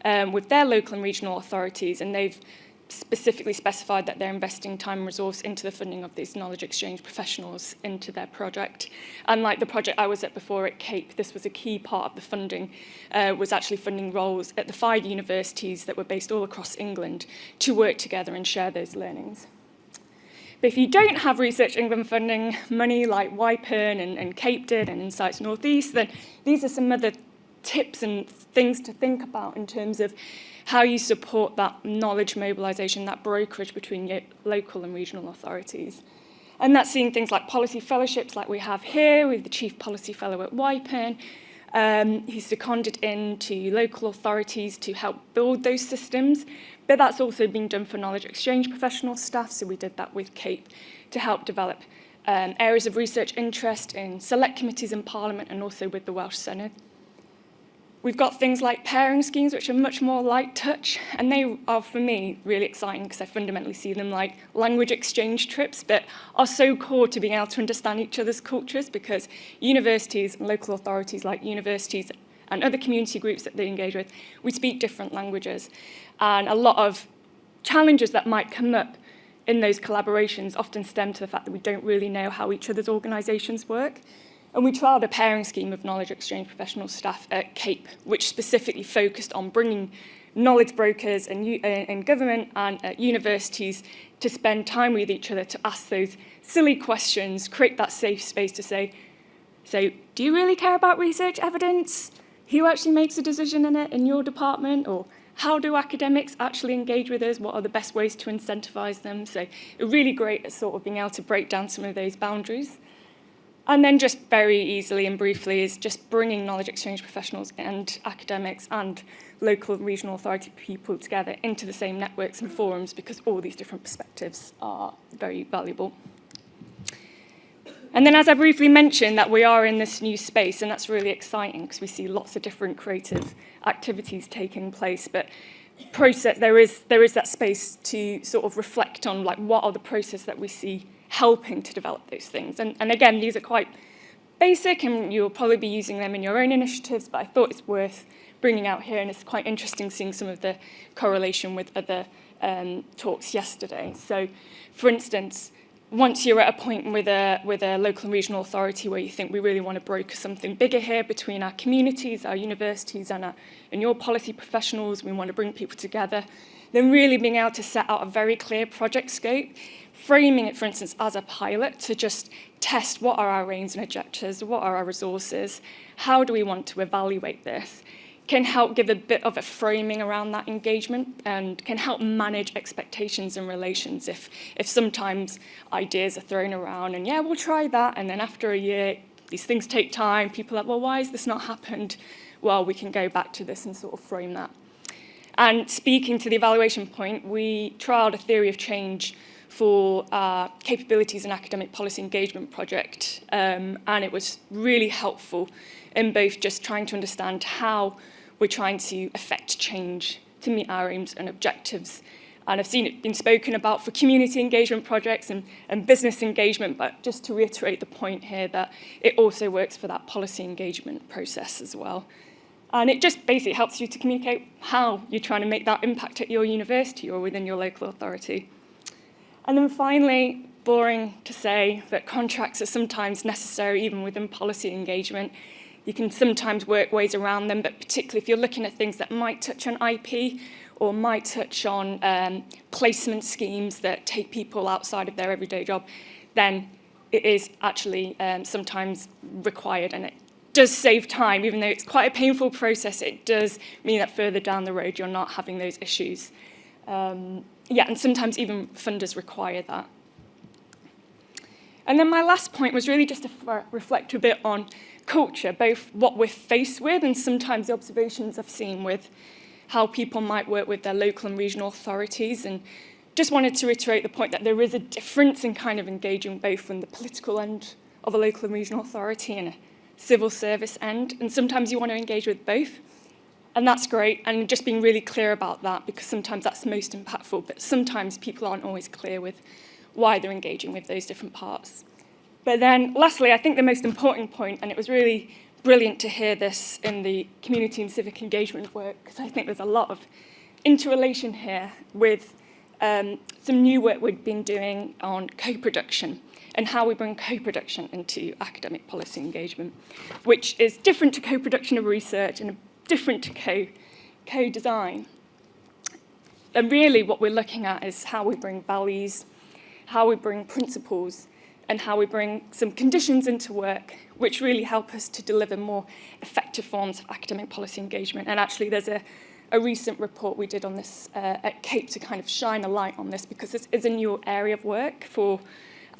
with their local and regional authorities, and they've specifically specified that they're investing time and resource into the funding of these knowledge exchange professionals into their project. And like the project I was at before at CAPE, this was a key part of the funding, was actually funding roles at the 5 universities that were based all across England to work together and share those learnings. But if you don't have Research England funding money like Y-PERN and CAPE did and Insights North East, then these are some other tips and things to think about in terms of how you support that knowledge mobilisation, that brokerage between your local and regional authorities. And that's seeing things like policy fellowships like we have here with the Chief Policy Fellow at Y-PERN, who's seconded into local authorities to help build those systems. But that's also been done for knowledge exchange professional staff, so we did that with CAPE to help develop areas of research interest in select committees in Parliament and also with the Welsh Senedd. We've got things like pairing schemes, which are much more light touch, and they are, for me, really exciting because I fundamentally see them like language exchange trips that are so core to being able to understand each other's cultures, because universities and local authorities like universities and other community groups that they engage with, we speak different languages. And a lot of challenges that might come up in those collaborations often stem to the fact that we don't really know how each other's organisations work. And we trialled a pairing scheme of knowledge exchange professional staff at CAPE, which specifically focused on bringing knowledge brokers in government and at universities to spend time with each other, to ask those silly questions, create that safe space to say, so do you really care about research evidence? Who actually makes a decision in it in your department? Or how do academics actually engage with us? What are the best ways to incentivise them? So really great at sort of being able to break down some of those boundaries. And then just very easily and briefly is just bringing knowledge exchange professionals and academics and local and regional authority people together into the same networks and forums, because all these different perspectives are very valuable. And then, as I briefly mentioned, that we are in this new space, and that's really exciting because we see lots of different creative activities taking place. But there is that space to sort of reflect on, like, what are the processes that we see helping to develop those things. And again, these are quite basic, and you'll probably be using them in your own initiatives, but I thought it's worth bringing out here, and it's quite interesting seeing some of the correlation with other talks yesterday. So, for instance, once you're at a point with a local and regional authority where you think we really want to broker something bigger here between our communities, our universities, and your policy professionals, we want to bring people together, then really being able to set out a very clear project scope, framing it, for instance, as a pilot to just test what are our aims and objectives, what are our resources, how do we want to evaluate this, can help give a bit of a framing around that engagement and can help manage expectations and relations if sometimes ideas are thrown around and, yeah, we'll try that, and then after a year, these things take time, people are like, well, why has this not happened? Well, we can go back to this and sort of frame that. And speaking to the evaluation point, we trialled a theory of change for our capabilities and academic policy engagement project, and it was really helpful in both just trying to understand how we're trying to affect change to meet our aims and objectives. And I've seen it been spoken about for community engagement projects and business engagement, but just to reiterate the point here that it also works for that policy engagement process as well. And it just basically helps you to communicate how you're trying to make that impact at your university or within your local authority. And then finally, boring to say, that contracts are sometimes necessary even within policy engagement. You can sometimes work ways around them, but particularly if you're looking at things that might touch on IP or might touch on placement schemes that take people outside of their everyday job, then it is actually sometimes required, and it does save time. Even though it's quite a painful process, it does mean that further down the road you're not having those issues. Yeah, and sometimes even funders require that. And then my last point was really just to reflect a bit on culture, both what we're faced with and sometimes the observations I've seen with how people might work with their local and regional authorities, and just wanted to reiterate the point that there is a difference in kind of engaging both from the political end of a local and regional authority and a civil service end, and sometimes you want to engage with both, and that's great, and just being really clear about that, because sometimes that's most impactful, but sometimes people aren't always clear with why they're engaging with those different parts. But then, lastly, I think the most important point, and it was really brilliant to hear this in the community and civic engagement work, because I think there's a lot of interrelation here with some new work we've been doing on co-production and how we bring co-production into academic policy engagement, which is different to co-production of research and different to co-design. And really what we're looking at is how we bring values, how we bring principles, and how we bring some conditions into work which really help us to deliver more effective forms of academic policy engagement. And actually there's a recent report we did on this at CAPE to kind of shine a light on this, because this is a new area of work for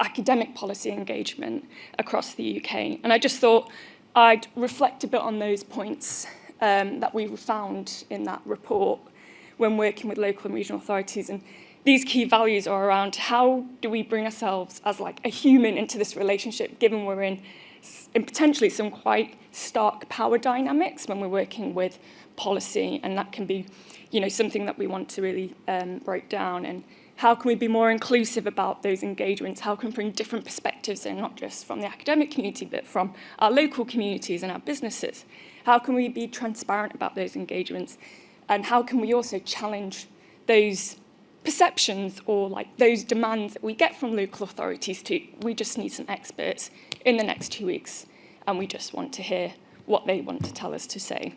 academic policy engagement across the UK. And I just thought I'd reflect a bit on those points that we found in that report when working with local and regional authorities. And these key values are around how do we bring ourselves as like a human into this relationship, given we're in and potentially some quite stark power dynamics when we're working with policy, and that can be, something that we want to really break down. And how can we be more inclusive about those engagements? How can we bring different perspectives in, not just from the academic community, but from our local communities and our businesses? How can we be transparent about those engagements? And how can we also challenge those perceptions or like those demands that we get from local authorities to, we just need some experts in the next 2 weeks, and we just want to hear what they want to tell us to say.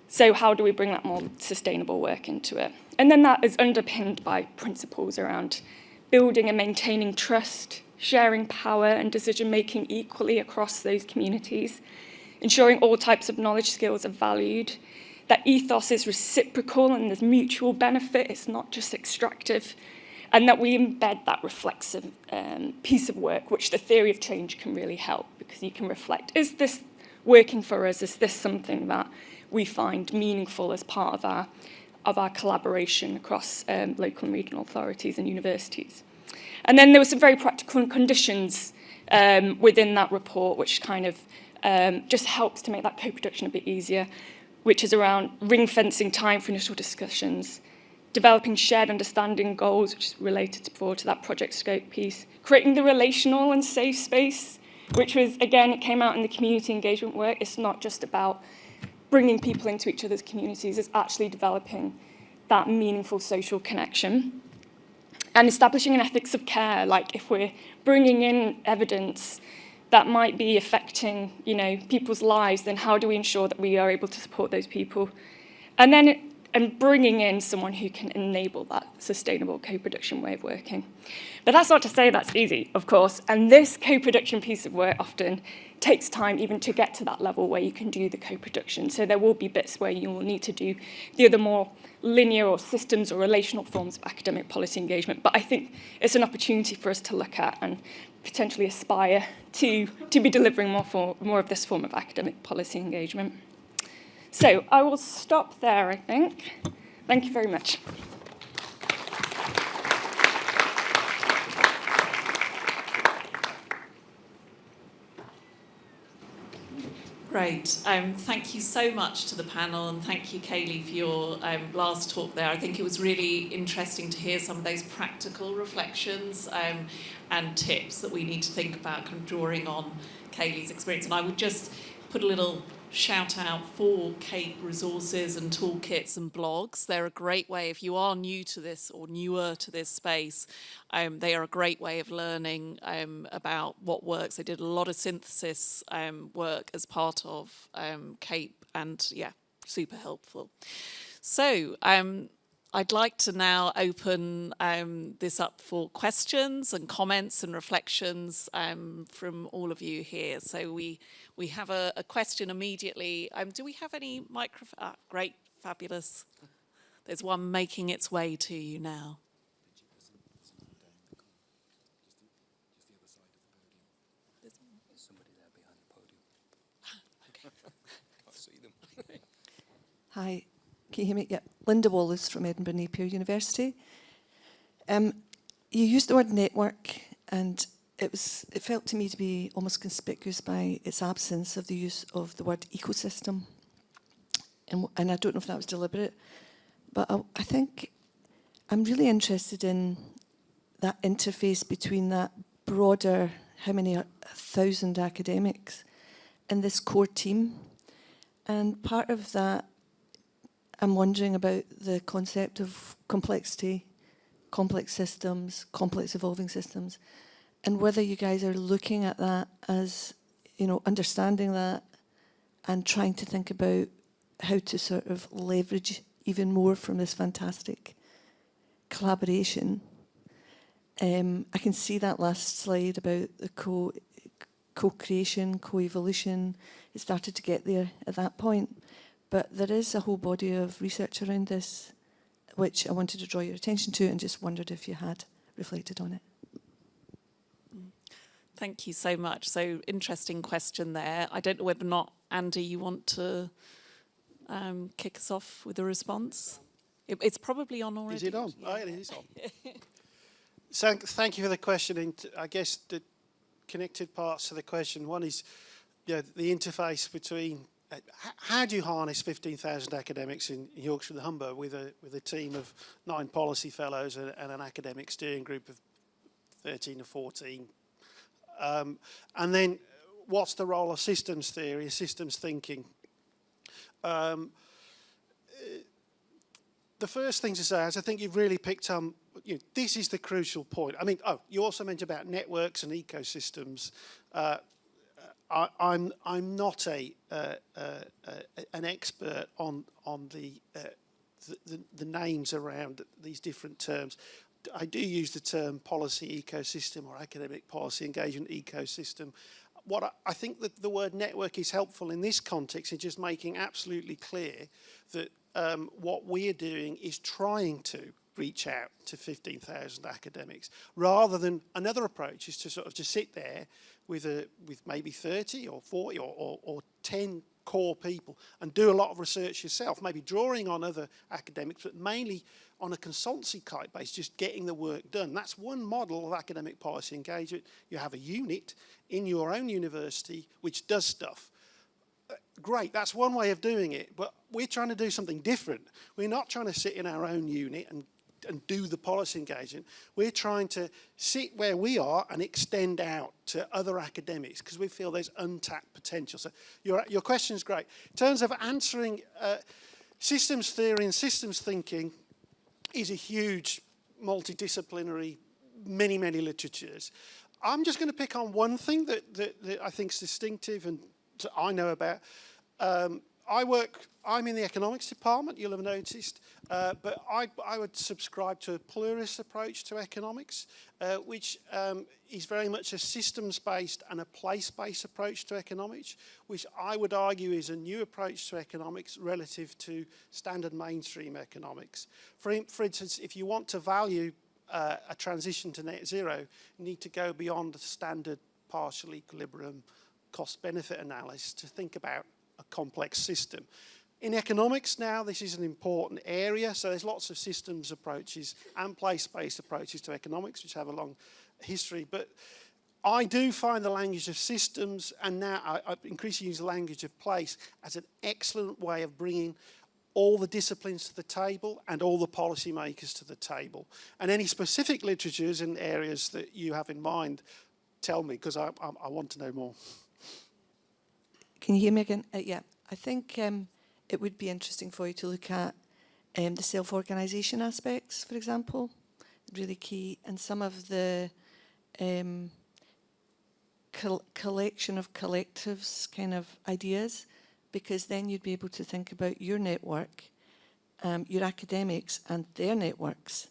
So how do we bring that more sustainable work into it? And then that is underpinned by principles around building and maintaining trust, sharing power and decision-making equally across those communities, ensuring all types of knowledge skills are valued, that ethos is reciprocal and there's mutual benefit, it's not just extractive, and that we embed that reflexive piece of work, which the theory of change can really help, because you can reflect, is this working for us? Is this something that we find meaningful as part of our collaboration across local and regional authorities and universities? And then there were some very practical conditions within that report, which kind of just helps to make that co-production a bit easier, which is around ring-fencing time for initial discussions, developing shared understanding goals, which is related to that project scope piece, creating the relational and safe space, which was, again, it came out in the community engagement work. It's not just about bringing people into each other's communities, it's actually developing that meaningful social connection. And establishing an ethics of care, like if we're bringing in evidence that might be affecting, people's lives, then how do we ensure that we are able to support those people? And then bringing in someone who can enable that sustainable co-production way of working. But that's not to say that's easy, of course, and this co-production piece of work often takes time even to get to that level where you can do the co-production. So there will be bits where you will need to do the other more linear or systems or relational forms of academic policy engagement. But I think it's an opportunity for us to look at and potentially aspire to be delivering more of this form of academic policy engagement. So I will stop there, I think. Thank you very much. Great. Thank you so much to the panel, and thank you, Kaylee, for your last talk there. I think it was really interesting to hear some of those practical reflections and tips that we need to think about, kind of drawing on Kaylee's experience. And I would just put a little shout out for CAPE resources and toolkits and blogs. They're a great way, if you are new to this or newer to this space, they are a great way of learning about what works. They did a lot of synthesis work as part of CAPE, and yeah, super helpful. So I'd like to now open this up for questions and comments and reflections from all of you here. So we have a question immediately. Do we have any microphone? Great, fabulous. There's one making its way to you now. Somebody there behind the podium. Okay. I see them. Hi, can you hear me? Yeah, Linda Wallace from Edinburgh Napier University. You used the word network, and it felt to me to be almost conspicuous by its absence of the use of the word ecosystem. And I don't know if that was deliberate, but I think I'm really interested in that interface between that broader, how many 1,000 academics, and this core team. And part of that, I'm wondering about the concept of complexity, complex systems, complex evolving systems, and whether you guys are looking at that as, understanding that and trying to think about how to sort of leverage even more from this fantastic collaboration. I can see that last slide about the co-creation, co-evolution. It started to get there at that point. But there is a whole body of research around this, which I wanted to draw your attention to, and just wondered if you had reflected on it. Thank you so much. So interesting question there. I don't know whether or not, Andy, you want to kick us off with a response? It's probably on already. Is it on? Oh, it is on. So, thank you for the question. And I guess the connected parts to the question. One is, the interface between how do you harness 15,000 academics in Yorkshire and Humber with a team of 9 policy fellows and an academic steering group of 13 or 14? And then what's the role of systems theory, systems thinking? The first thing to say is I think you've really picked on, this is the crucial point. I mean, you also mentioned about networks and ecosystems. I'm not an expert on the names around these different terms. I do use the term policy ecosystem or academic policy engagement ecosystem. What I think that the word network is helpful in this context is just making absolutely clear that what we're doing is trying to reach out to 15,000 academics, rather than another approach is to sort of just sit there with maybe 30 or 40 or 10 core people and do a lot of research yourself, maybe drawing on other academics, but mainly on a consultancy type base, just getting the work done. That's one model of academic policy engagement. You have a unit in your own university which does stuff. Great, that's one way of doing it, but we're trying to do something different. We're not trying to sit in our own unit and do the policy engagement. We're trying to sit where we are and extend out to other academics because we feel there's untapped potential. So your question is great. In terms of answering systems theory and systems thinking is a huge multidisciplinary, many literatures. I'm just going to pick on one thing that I think is distinctive and I know about. I'm in the economics department, you'll have noticed, but I would subscribe to a pluralist approach to economics, which is very much a systems-based and a place-based approach to economics, which I would argue is a new approach to economics relative to standard mainstream economics. For instance, if you want to value a transition to net zero, you need to go beyond the standard partial equilibrium cost-benefit analysis to think about a complex system. In economics now, this is an important area, so there's lots of systems approaches and place-based approaches to economics, which have a long history, but I do find the language of systems, and now I increasingly use the language of place, as an excellent way of bringing all the disciplines to the table and all the policymakers to the table. And any specific literatures in areas that you have in mind, tell me, because I want to know more. Can you hear me again? Yeah, I think it would be interesting for you to look at the self-organisation aspects, for example, really key, and some of the collection of collectives kind of ideas, because then you'd be able to think about your network, your academics and their networks,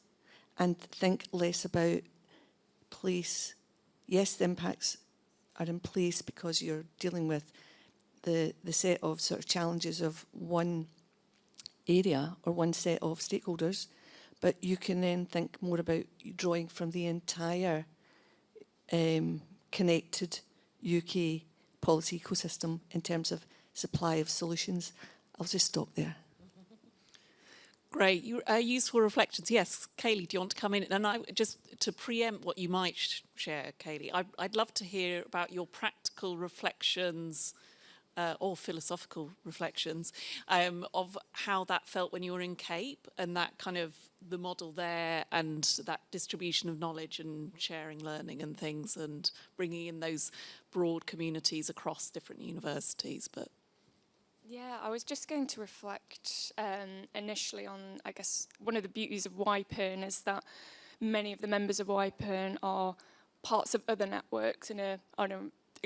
and think less about place. Yes, the impacts are in place because you're dealing with the set of sort of challenges of one area or one set of stakeholders, but you can then think more about drawing from the entire connected UK policy ecosystem in terms of supply of solutions. I'll just stop there. Great, useful reflections. Yes, Kaylee, do you want to come in? And I just to preempt what you might share, Kaylee, I'd love to hear about your practical reflections or philosophical reflections of how that felt when you were in Cape, and that kind of the model there and that distribution of knowledge and sharing learning and things and bringing in those broad communities across different universities. But yeah, I was just going to reflect initially on, I guess, one of the beauties of Y-PERN is that many of the members of Y-PERN are parts of other networks and are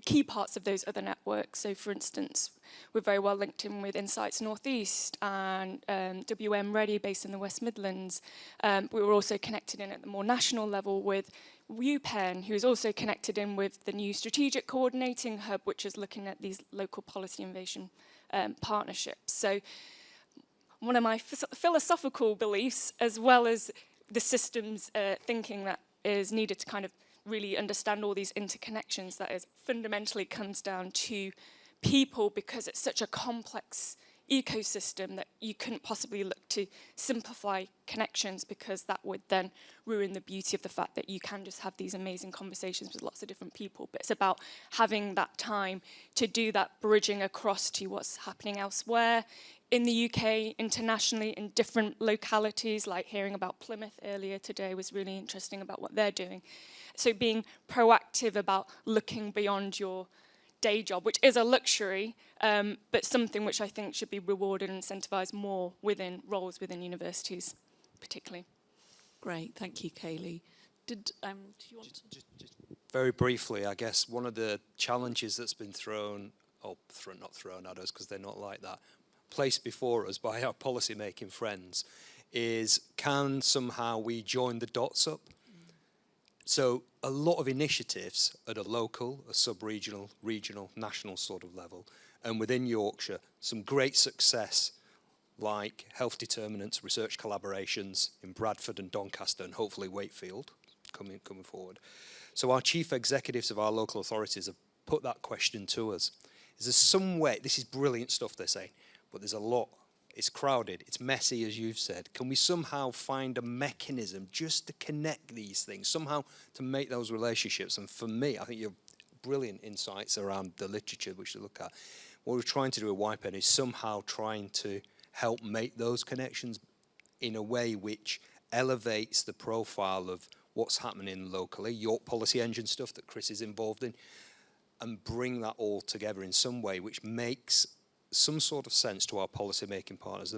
key parts of those other networks. So, for instance, we're very well linked in with Insights Northeast and WM Ready, based in the West Midlands. We were also connected in at the more national level with Y-PERN, who is also connected in with the new Strategic Coordinating Hub, which is looking at these local policy innovation partnerships. So, one of my philosophical beliefs, as well as the systems thinking that is needed to kind of really understand all these interconnections, that is fundamentally comes down to people, because it's such a complex ecosystem that you couldn't possibly look to simplify connections, because that would then ruin the beauty of the fact that you can just have these amazing conversations with lots of different people. But it's about having that time to do that bridging across to what's happening elsewhere in the UK, internationally, in different localities, like hearing about Plymouth earlier today was really interesting about what they're doing. So being proactive about looking beyond your day job, which is a luxury, but something which I think should be rewarded and incentivised more within roles within universities, particularly. Great, thank you, Kaylee. Do you want to? Just very briefly, I guess one of the challenges that's been not thrown at us because they're not like that, placed before us by our policy-making friends, is can somehow we join the dots up? So a lot of initiatives at a local, a sub-regional, regional, national sort of level, and within Yorkshire, some great success like health determinants, research collaborations in Bradford and Doncaster and hopefully Wakefield coming forward. So our chief executives of our local authorities have put that question to us. Is there some way, this is brilliant stuff they're saying, but there's a lot. It's crowded, it's messy, as you've said. Can we somehow find a mechanism just to connect these things, somehow to make those relationships? And for me, I think you have brilliant insights around the literature which to look at. What we're trying to do at Y-PERN is somehow trying to help make those connections in a way which elevates the profile of what's happening locally, York policy engine stuff that Chris is involved in, and bring that all together in some way which makes some sort of sense to our policy-making partners.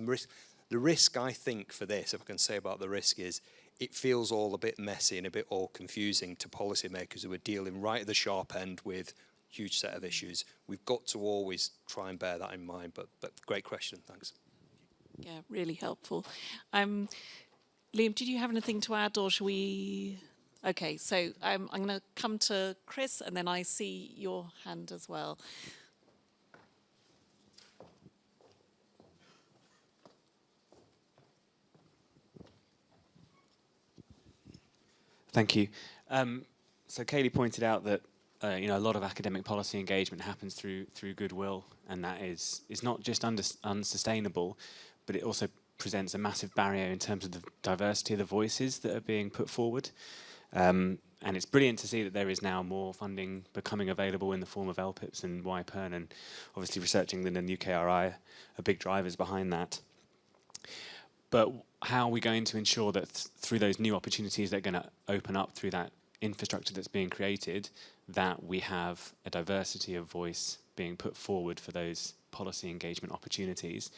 The risk, I think, for this, if I can say about the risk, is it feels all a bit messy and a bit all confusing to policymakers who are dealing right at the sharp end with a huge set of issues. We've got to always try and bear that in mind, but great question, thanks. Yeah, really helpful. Liam, did you have anything to add, or shall we? Okay, so I'm going to come to Chris, and then I see your hand as well. Thank you. So Kaylee pointed out that a lot of academic policy engagement happens through goodwill, and that is not just unsustainable, but it also presents a massive barrier in terms of the diversity of the voices that are being put forward. And it's brilliant to see that there is now more funding becoming available in the form of LPIPs and Y-PERN, and obviously Research England and UKRI are big drivers behind that. But how are we going to ensure that through those new opportunities that are going to open up through that infrastructure that's being created, that we have a diversity of voice being put forward for those policy engagement opportunities,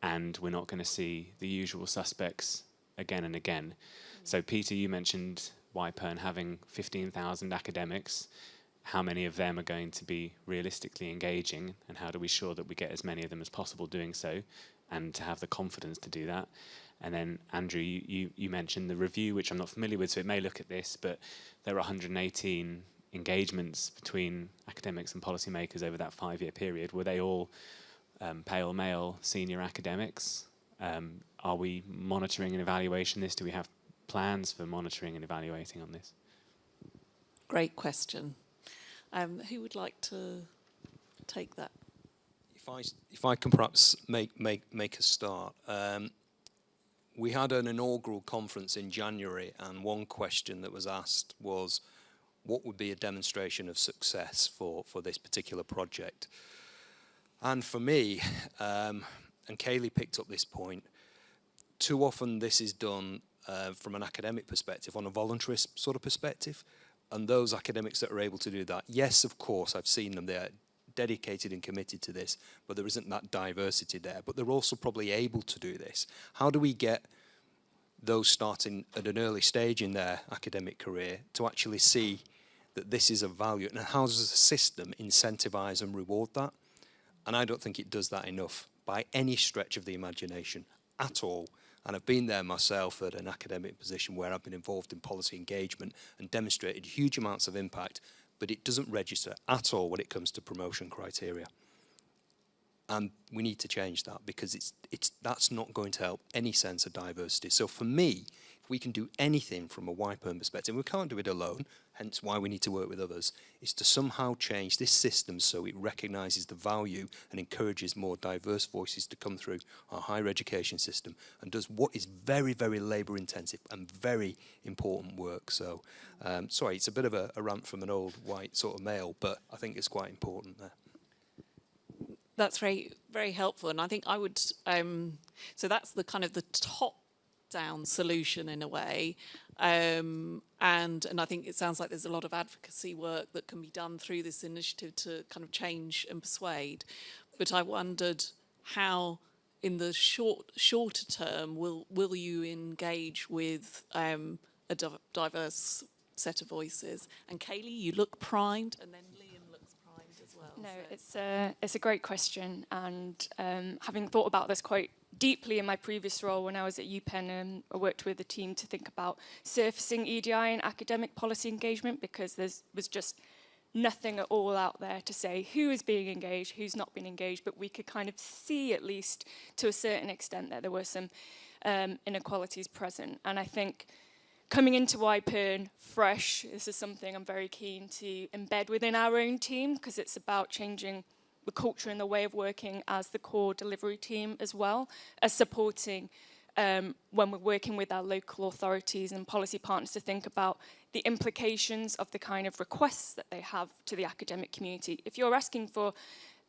and we're not going to see the usual suspects again and again? So Peter, you mentioned Y-PERN having 15,000 academics. How many of them are going to be realistically engaging, and how do we ensure that we get as many of them as possible doing so, and to have the confidence to do that? And then Andrew, you mentioned the review, which I'm not familiar with, so it may look at this, but there are 118 engagements between academics and policymakers over that 5-year period. Were they all pale male senior academics? Are we monitoring and evaluating this? Do we have plans for monitoring and evaluating on this? Great question. Who would like to take that? If I can perhaps make a start. We had an inaugural conference in January, and one question that was asked was, what would be a demonstration of success for this particular project? And for me, and Kaylee picked up this point, too often this is done from an academic perspective, on a voluntarist sort of perspective, and those academics that are able to do that, yes, of course, I've seen them, they're dedicated and committed to this, but there isn't that diversity there. But they're also probably able to do this. How do we get those starting at an early stage in their academic career to actually see that this is of value? And how does the system incentivize and reward that? And I don't think it does that enough by any stretch of the imagination at all. And I've been there myself at an academic position where I've been involved in policy engagement and demonstrated huge amounts of impact, but it doesn't register at all when it comes to promotion criteria. And we need to change that, because that's not going to help any sense of diversity. So for me, we can do anything from a Y-PERN perspective, we can't do it alone, hence why we need to work with others, is to somehow change this system so it recognises the value and encourages more diverse voices to come through our higher education system and does what is very, very labour intensive and very important work. So, sorry, it's a bit of a rant from an old white sort of male, but I think it's quite important there. That's very, very helpful. And I think I would, so that's the kind of the top-down solution in a way. And I think it sounds like there's a lot of advocacy work that can be done through this initiative to kind of change and persuade. But I wondered how, in the shorter term, will you engage with a diverse set of voices? And Kaylee, you look primed, and then Liam looks primed as well. No, it's a great question, and having thought about this quite deeply in my previous role when I was at Y-PERN, I worked with a team to think about surfacing EDI and academic policy engagement, because there was just nothing at all out there to say who is being engaged, who's not being engaged, but we could kind of see, at least to a certain extent, that there were some inequalities present. And I think coming into Y-PERN fresh, this is something I'm very keen to embed within our own team, because it's about changing the culture and the way of working as the core delivery team, as well as supporting when we're working with our local authorities and policy partners to think about the implications of the kind of requests that they have to the academic community. If you're asking for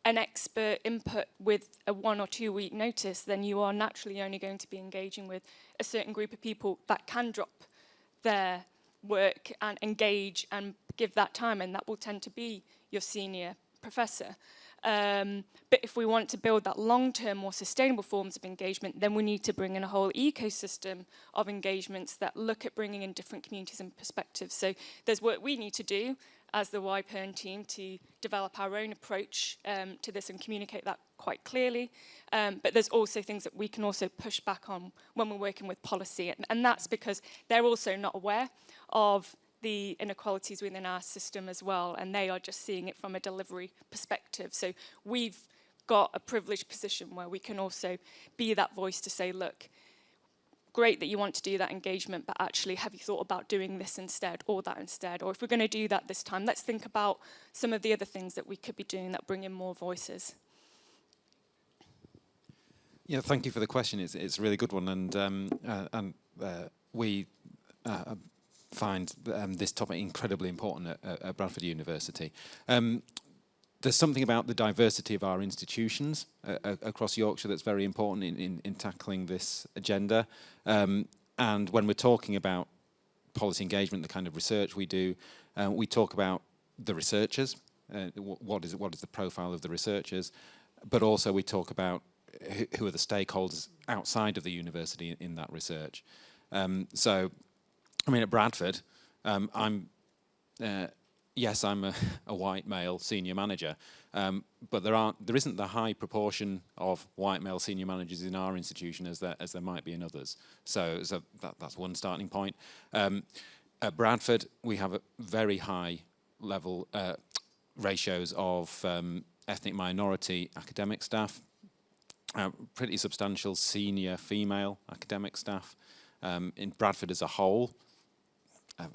an expert input with a 1 or 2 week notice, then you are naturally only going to be engaging with a certain group of people that can drop their work and engage and give that time, and that will tend to be your senior professor. But if we want to build that long-term, more sustainable forms of engagement, then we need to bring in a whole ecosystem of engagements that look at bringing in different communities and perspectives. So there's work we need to do as the Y-PERN team to develop our own approach to this and communicate that quite clearly. But there's also things that we can also push back on when we're working with policy. And that's because they're also not aware of the inequalities within our system as well, and they are just seeing it from a delivery perspective. So we've got a privileged position where we can also be that voice to say, look, great that you want to do that engagement, but actually have you thought about doing this instead or that instead? Or if we're going to do that this time, let's think about some of the other things that we could be doing that bring in more voices. Yeah, thank you for the question. It's a really good one, and we find this topic incredibly important at Bradford University. There's something about the diversity of our institutions across Yorkshire that's very important in tackling this agenda. And when we're talking about policy engagement, the kind of research we do, we talk about the researchers, what is the profile of the researchers, but also we talk about who are the stakeholders outside of the university in that research. So, I mean, at Bradford, I'm a white male senior manager, but there isn't the high proportion of white male senior managers in our institution as there might be in others. So that's one starting point. At Bradford, we have a very high level ratios of ethnic minority academic staff, pretty substantial senior female academic staff. In Bradford as a whole,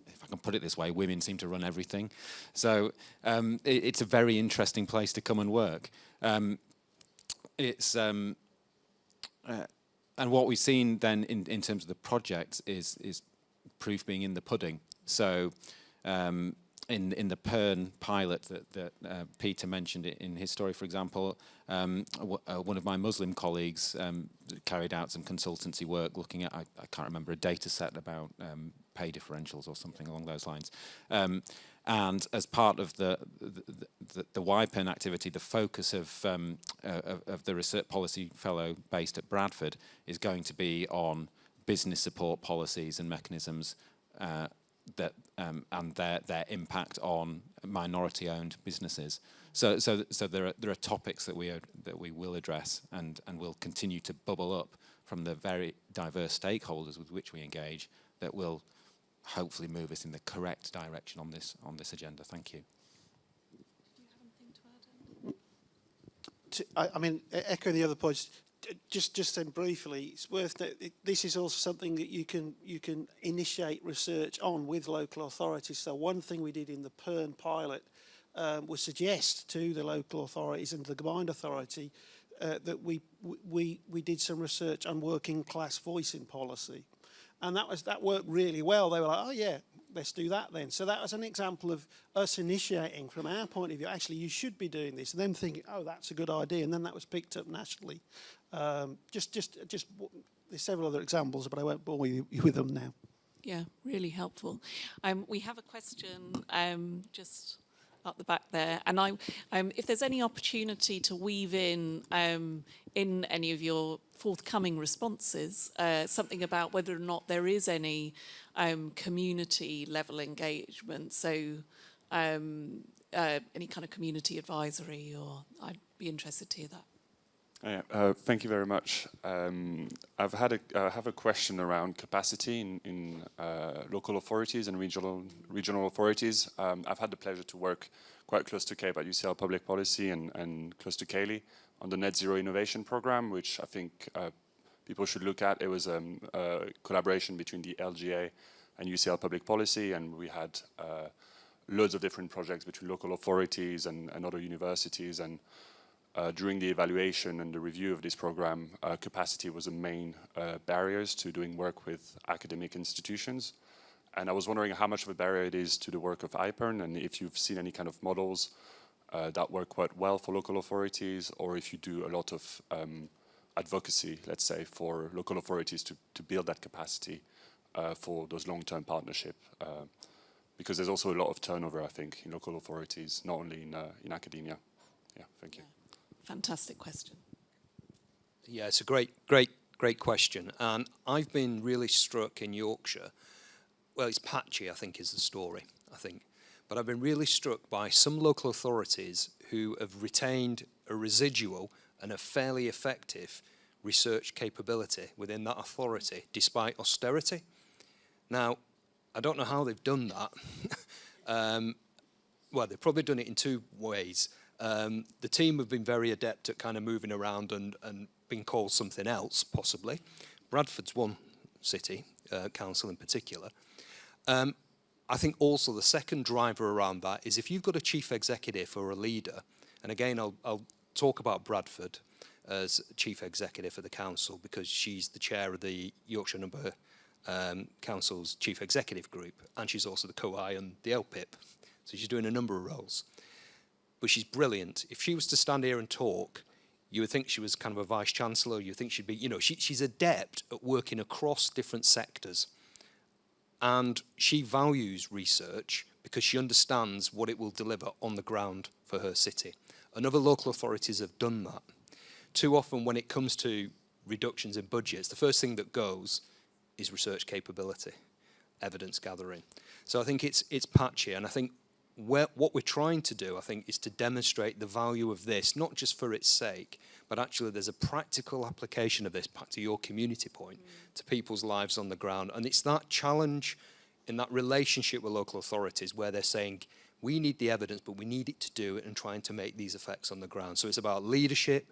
if I can put it this way, women seem to run everything. So it's a very interesting place to come and work. And what we've seen then in terms of the projects is proof being in the pudding. So in the PERN pilot that Peter mentioned in his story, for example, one of my Muslim colleagues carried out some consultancy work looking at, I can't remember, a data set about pay differentials or something along those lines. And as part of the Y-PERN activity, the focus of the research policy fellow based at Bradford is going to be on business support policies and mechanisms that and their impact on minority-owned businesses. So there are topics that we will address and will continue to bubble up from the very diverse stakeholders with which we engage that will hopefully move us in the correct direction on this agenda. Thank you. I mean, echoing the other points, Just then briefly, it's worth this is also something that you can initiate research on with local authorities. So one thing we did in the Y-PERN pilot was suggest to the local authorities and the combined authority that we did some research on working class voicing policy, and that worked really well. They were like, oh yeah, let's do that then. So that was an example of us initiating from our point of view, actually you should be doing this, and them thinking, oh, that's a good idea, and then that was picked up nationally. There's several other examples, but I won't bore you with them now. Yeah, really helpful. We have a question just up the back there, and if there's any opportunity to weave in any of your forthcoming responses, something about whether or not there is any community level engagement, so any kind of community advisory, or I'd be interested to hear that. Thank you very much. I have a question around capacity in local authorities and regional authorities. I've had the pleasure to work quite close to Cape at UCL Public Policy and close to Cayley on the Net Zero Innovation Programme, which I think people should look at. It was a collaboration between the LGA and UCL Public Policy, and we had loads of different projects between local authorities and other universities. And during the evaluation and the review of this program, capacity was the main barriers to doing work with academic institutions. And I was wondering how much of a barrier it is to the work of Y-PERN, and if you've seen any kind of models that work quite well for local authorities, or if you do a lot of advocacy, let's say, for local authorities to build that capacity for those long-term partnership. Because there's also a lot of turnover, I think, in local authorities, not only in academia. Yeah, thank you. Fantastic question. Yeah, it's a great question. And I've been really struck in Yorkshire. Well, it's patchy, I think, is the story, I think. But I've been really struck by some local authorities who have retained a residual and a fairly effective research capability within that authority, despite austerity. Now, I don't know how they've done that. Well, they've probably done it in two ways. The team have been very adept at kind of moving around and being called something else, possibly. Bradford's one city, council in particular. I think also the second driver around that is if you've got a chief executive or a leader, and again, I'll talk about Bradford as chief executive of the council because she's the chair of the Yorkshire and Humber Council's chief executive group, and she's also the co-I and the LPIP. So she's doing a number of roles. But she's brilliant. If she was to stand here and talk, you would think she was kind of a vice-chancellor. You would think she'd be, she's adept at working across different sectors. And she values research because she understands what it will deliver on the ground for her city. And other local authorities have done that. Too often when it comes to reductions in budgets, the first thing that goes is research capability, evidence gathering. So I think it's patchy, and I think what we're trying to do, I think, is to demonstrate the value of this, not just for its sake, but actually there's a practical application of this, back to your community point, to people's lives on the ground. And it's that challenge in that relationship with local authorities where they're saying, we need the evidence, but we need it to do it and trying to make these effects on the ground. So it's about leadership,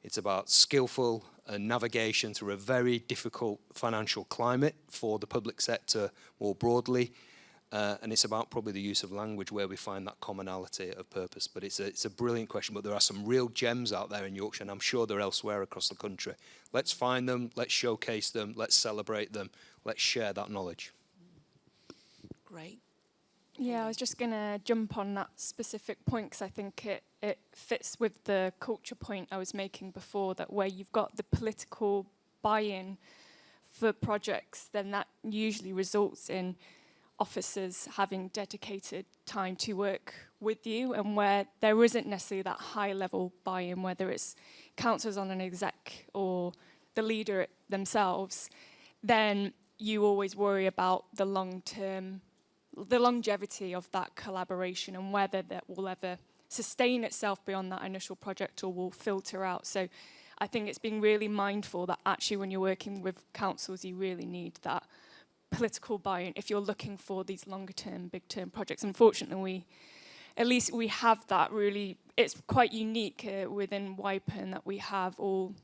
it's about skillful navigation through a very difficult financial climate for the public sector more broadly. And it's about probably the use of language where we find that commonality of purpose. But it's a brilliant question, but there are some real gems out there in Yorkshire, and I'm sure they're elsewhere across the country. Let's find them, let's showcase them, let's celebrate them, let's share that knowledge. Great. Yeah, I was just going to jump on that specific point because I think it fits with the culture point I was making before, that where you've got the political buy-in for projects, then that usually results in officers having dedicated time to work with you, and where there isn't necessarily that high-level buy-in, whether it's councillors on an exec or the leader themselves, then you always worry about the longevity of that collaboration and whether that will ever sustain itself beyond that initial project or will filter out. So I think it's being really mindful that actually when you're working with councils, you really need that political buy-in if you're looking for these longer term, big term projects. Unfortunately, at least we have that really. It's quite unique within Y-PERN that we have all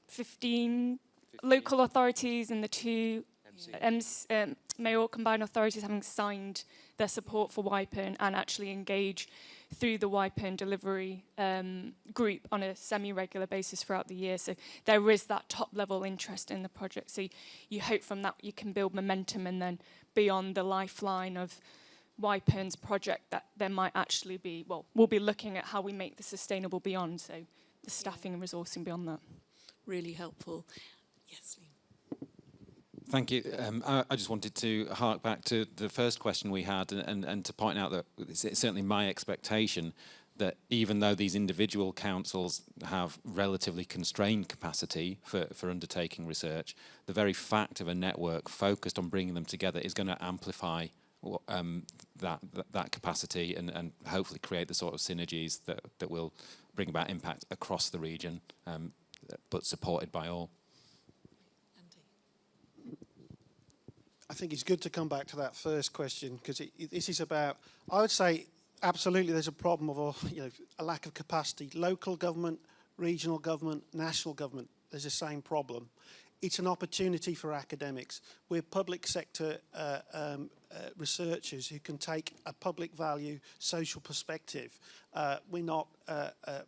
15 local authorities and the two mayoral combined authorities having signed their support for Y-PERN and actually engage through the Y-PERN delivery group on a semi-regular basis throughout the year. So there is that top-level interest in the project. So you hope from that you can build momentum, and then beyond the lifeline of Y-PERN's project that there might actually be, well, we'll be looking at how we make this sustainable beyond, so the staffing and resourcing beyond that. Really helpful. Yes, Liam. Thank you. I just wanted to hark back to the first question we had and to point out that it's certainly my expectation that even though these individual councils have relatively constrained capacity for undertaking research, the very fact of a network focused on bringing them together is going to amplify that capacity and hopefully create the sort of synergies that will bring about impact across the region, but supported by all. I think it's good to come back to that first question, because this is about, I would say, absolutely there's a problem of a lack of capacity. Local government, regional government, national government, there's the same problem. It's an opportunity for academics. We're public sector researchers who can take a public value social perspective. We're not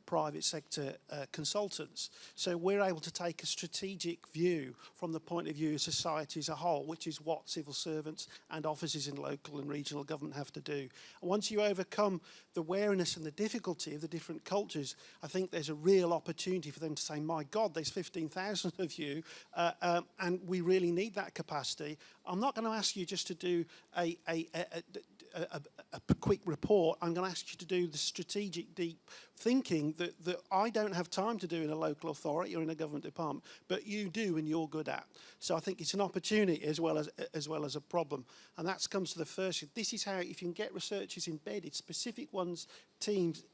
private sector consultants. So we're able to take a strategic view from the point of view of society as a whole, which is what civil servants and officers in local and regional government have to do. And once you overcome the wariness and the difficulty of the different cultures, I think there's a real opportunity for them to say, my God, there's 15,000 of you, and we really need that capacity. I'm not going to ask you just to do a quick report. I'm going to ask you to do the strategic, deep thinking that I don't have time to do in a local authority or in a government department, but you do and you're good at. So I think it's an opportunity as well as a problem. And that comes to the first. This is how, if you can get researchers embedded, specific ones, teams,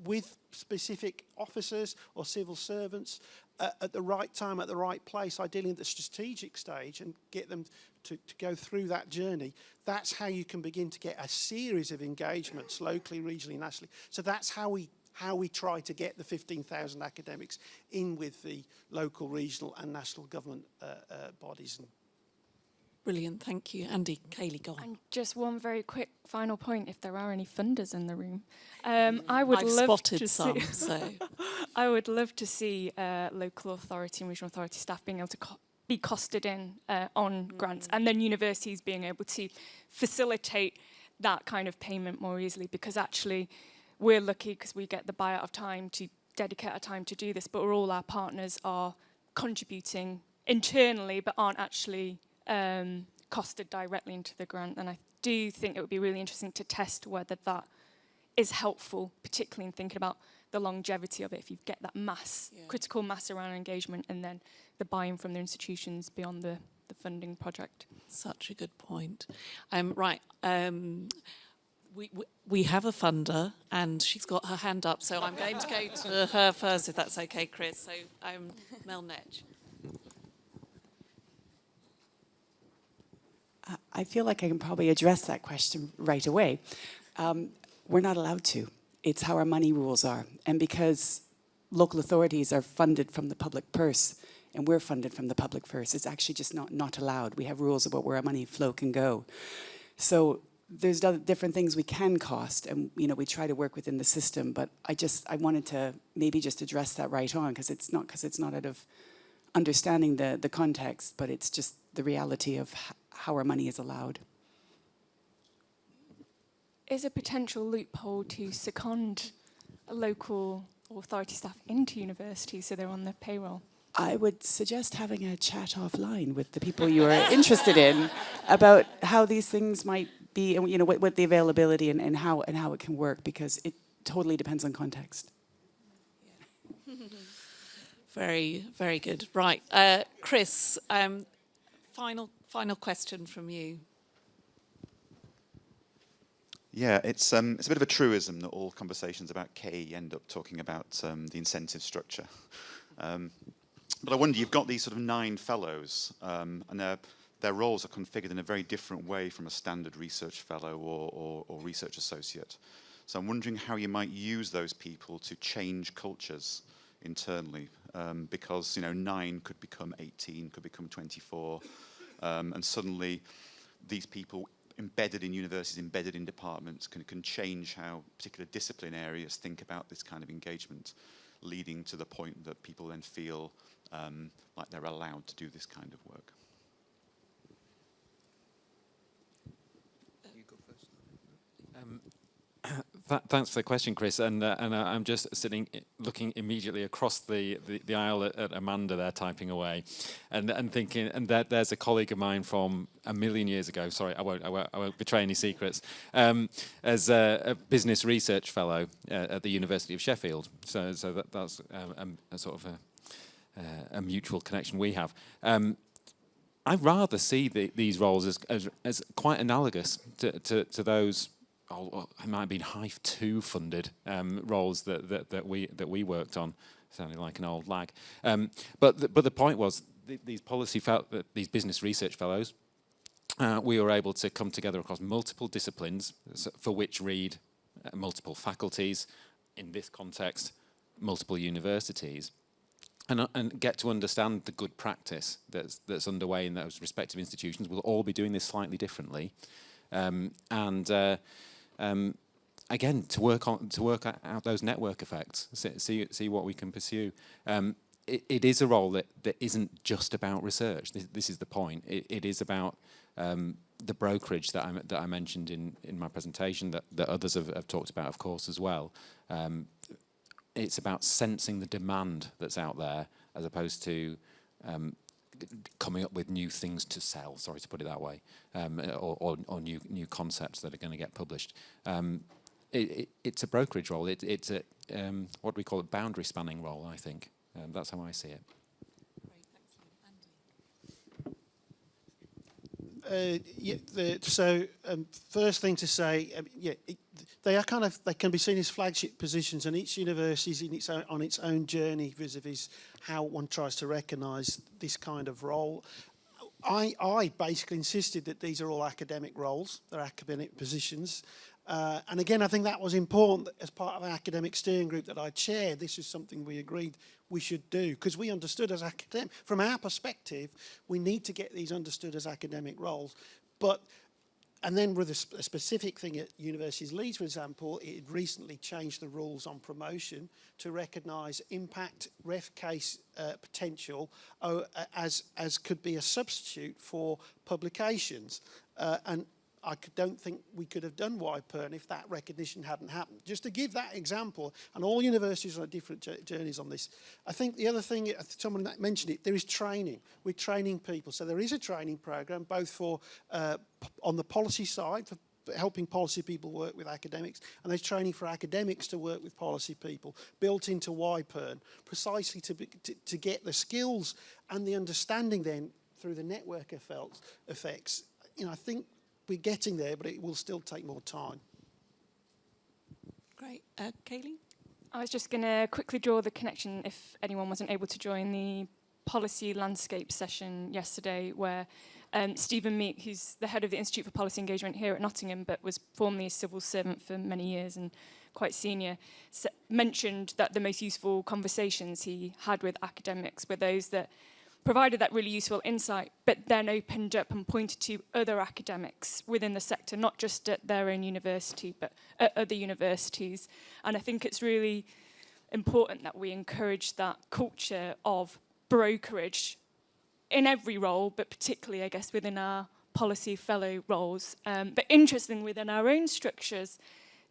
with specific officers or civil servants at the right time, at the right place, ideally at the strategic stage, and get them to go through that journey. That's how you can begin to get a series of engagements locally, regionally, nationally. So that's how we try to get the 15,000 academics in with the local, regional and national government bodies. Brilliant, thank you. Andy, Kaylee, go on. And just one very quick final point, if there are any funders in the room. I've spotted some, so. I would love to see local authority and regional authority staff being able to be costed in on grants, and then universities being able to facilitate that kind of payment more easily, because actually we're lucky because we get the buyout of time to dedicate our time to do this, but all our partners are contributing internally but aren't actually costed directly into the grant. And I do think it would be really interesting to test whether that is helpful, particularly in thinking about the longevity of it, if you get that mass, critical mass around engagement, and then the buy-in from the institutions beyond the funding project. Such a good point. Right, we have a funder, and she's got her hand up, so I'm going to go to her first, if that's okay, Chris. So, Mel Netch. I feel like I can probably address that question right away. We're not allowed to. It's how our money rules are. And because local authorities are funded from the public purse, and we're funded from the public purse, it's actually just not allowed. We have rules about where our money flow can go. So there's different things we can cost, and we try to work within the system, but I wanted to maybe just address that right on, because it's not out of understanding the context, but it's just the reality of how our money is allowed. Is a potential loophole to second local authority staff into universities so they're on the payroll? I would suggest having a chat offline with the people you are interested in about how these things might be, and what the availability and how it can work, because it totally depends on context. Very, very good. Right, Chris, final question from you. Yeah, it's a bit of a truism that all conversations about K end up talking about the incentive structure. But I wonder, you've got these sort of 9 fellows, and they're their roles are configured in a very different way from a standard research fellow or research associate. So I'm wondering how you might use those people to change cultures internally, because 9 could become 18, could become 24, and suddenly these people embedded in universities, embedded in departments, can change how particular discipline areas think about this kind of engagement, leading to the point that people then feel like they're allowed to do this kind of work. You go first. Thanks for the question, Chris. And I'm just looking immediately across the aisle at Amanda there, typing away, and thinking. And there's a colleague of mine from a million years ago. Sorry, I won't betray any secrets. As a business research fellow at the University of Sheffield. So that's a sort of a mutual connection we have. I rather see these roles as quite analogous to those. It might have been Hive 2 funded roles that we worked on, sounding like an old lag. But the point was these these business research fellows, we were able to come together across multiple disciplines, for which read multiple faculties, in this context, multiple universities, and get to understand the good practice that's underway in those respective institutions. We'll all be doing this slightly differently, again, to work out those network effects, see what we can pursue. It is a role that isn't just about research. This is the point. It is about the brokerage that I mentioned in my presentation, that others have talked about, of course, as well. It's about sensing the demand that's out there, as opposed to coming up with new things to sell, sorry to put it that way, or new concepts that are going to get published. It's a brokerage role. It's a what we call a boundary spanning role, I think. That's how I see it. First thing to say, they can be seen as flagship positions, and each university is on its own journey vis-a-vis how one tries to recognise this kind of role. I basically insisted that these are all academic roles, they're academic positions. And again, I think that was important as part of our academic steering group that I chaired. This is something we agreed we should do, because we understood as academic, from our perspective, we need to get these understood as academic roles. And then with a specific thing at Universities Leeds, for example, it recently changed the rules on promotion to recognise impact ref case potential as could be a substitute for publications. And I don't think we could have done Y-PERN if that recognition hadn't happened. Just to give that example, and all universities are on different journeys on this. I think the other thing, someone mentioned it, there is training. We're training people. So there is a training program, both for on the policy side, for helping policy people work with academics, and there's training for academics to work with policy people, built into Y-PERN, precisely to get the skills and the understanding then through the network effects. I think we're getting there, but it will still take more time. Great. Kaylee? I was just going to quickly draw the connection, if anyone wasn't able to join the policy landscape session yesterday, where Stephen Meek, who's the head of the Institute for Policy Engagement here at Nottingham, but was formerly a civil servant for many years and quite senior, mentioned that the most useful conversations he had with academics were those that provided that really useful insight, but then opened up and pointed to other academics within the sector, not just at their own university, but at other universities. And I think it's really important that we encourage that culture of brokerage in every role, but particularly, I guess, within our policy fellow roles. But interestingly, within our own structures,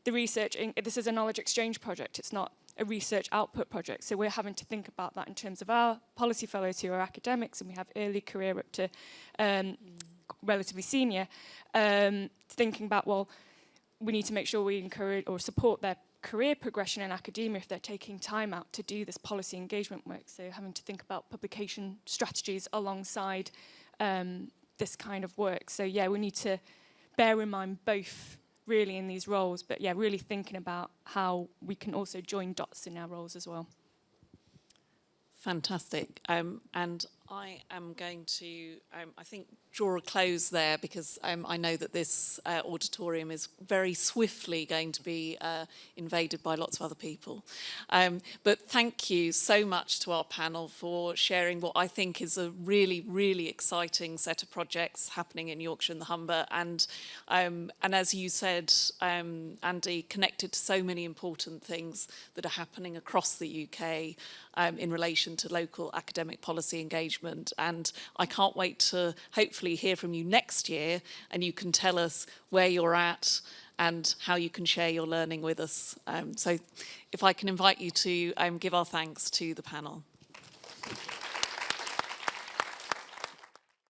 the research, this is a knowledge exchange project, it's not a research output project. So we're having to think about that in terms of our policy fellows who are academics, and we have early career up to relatively senior, thinking about, well, we need to make sure we encourage or support their career progression in academia if they're taking time out to do this policy engagement work. So having to think about publication strategies alongside this kind of work. So yeah, we need to bear in mind both really in these roles, but yeah, really thinking about how we can also join dots in our roles as well. Fantastic. And I am going to, I think, draw a close there because I know that this auditorium is very swiftly going to be invaded by lots of other people. But thank you so much to our panel for sharing what I think is a really, really exciting set of projects happening in Yorkshire and the Humber. And as you said, Andy, connected to so many important things that are happening across the UK in relation to local academic policy engagement. And I can't wait to hopefully hear from you next year and you can tell us where you're at and how you can share your learning with us. So if I can invite you to give our thanks to the panel.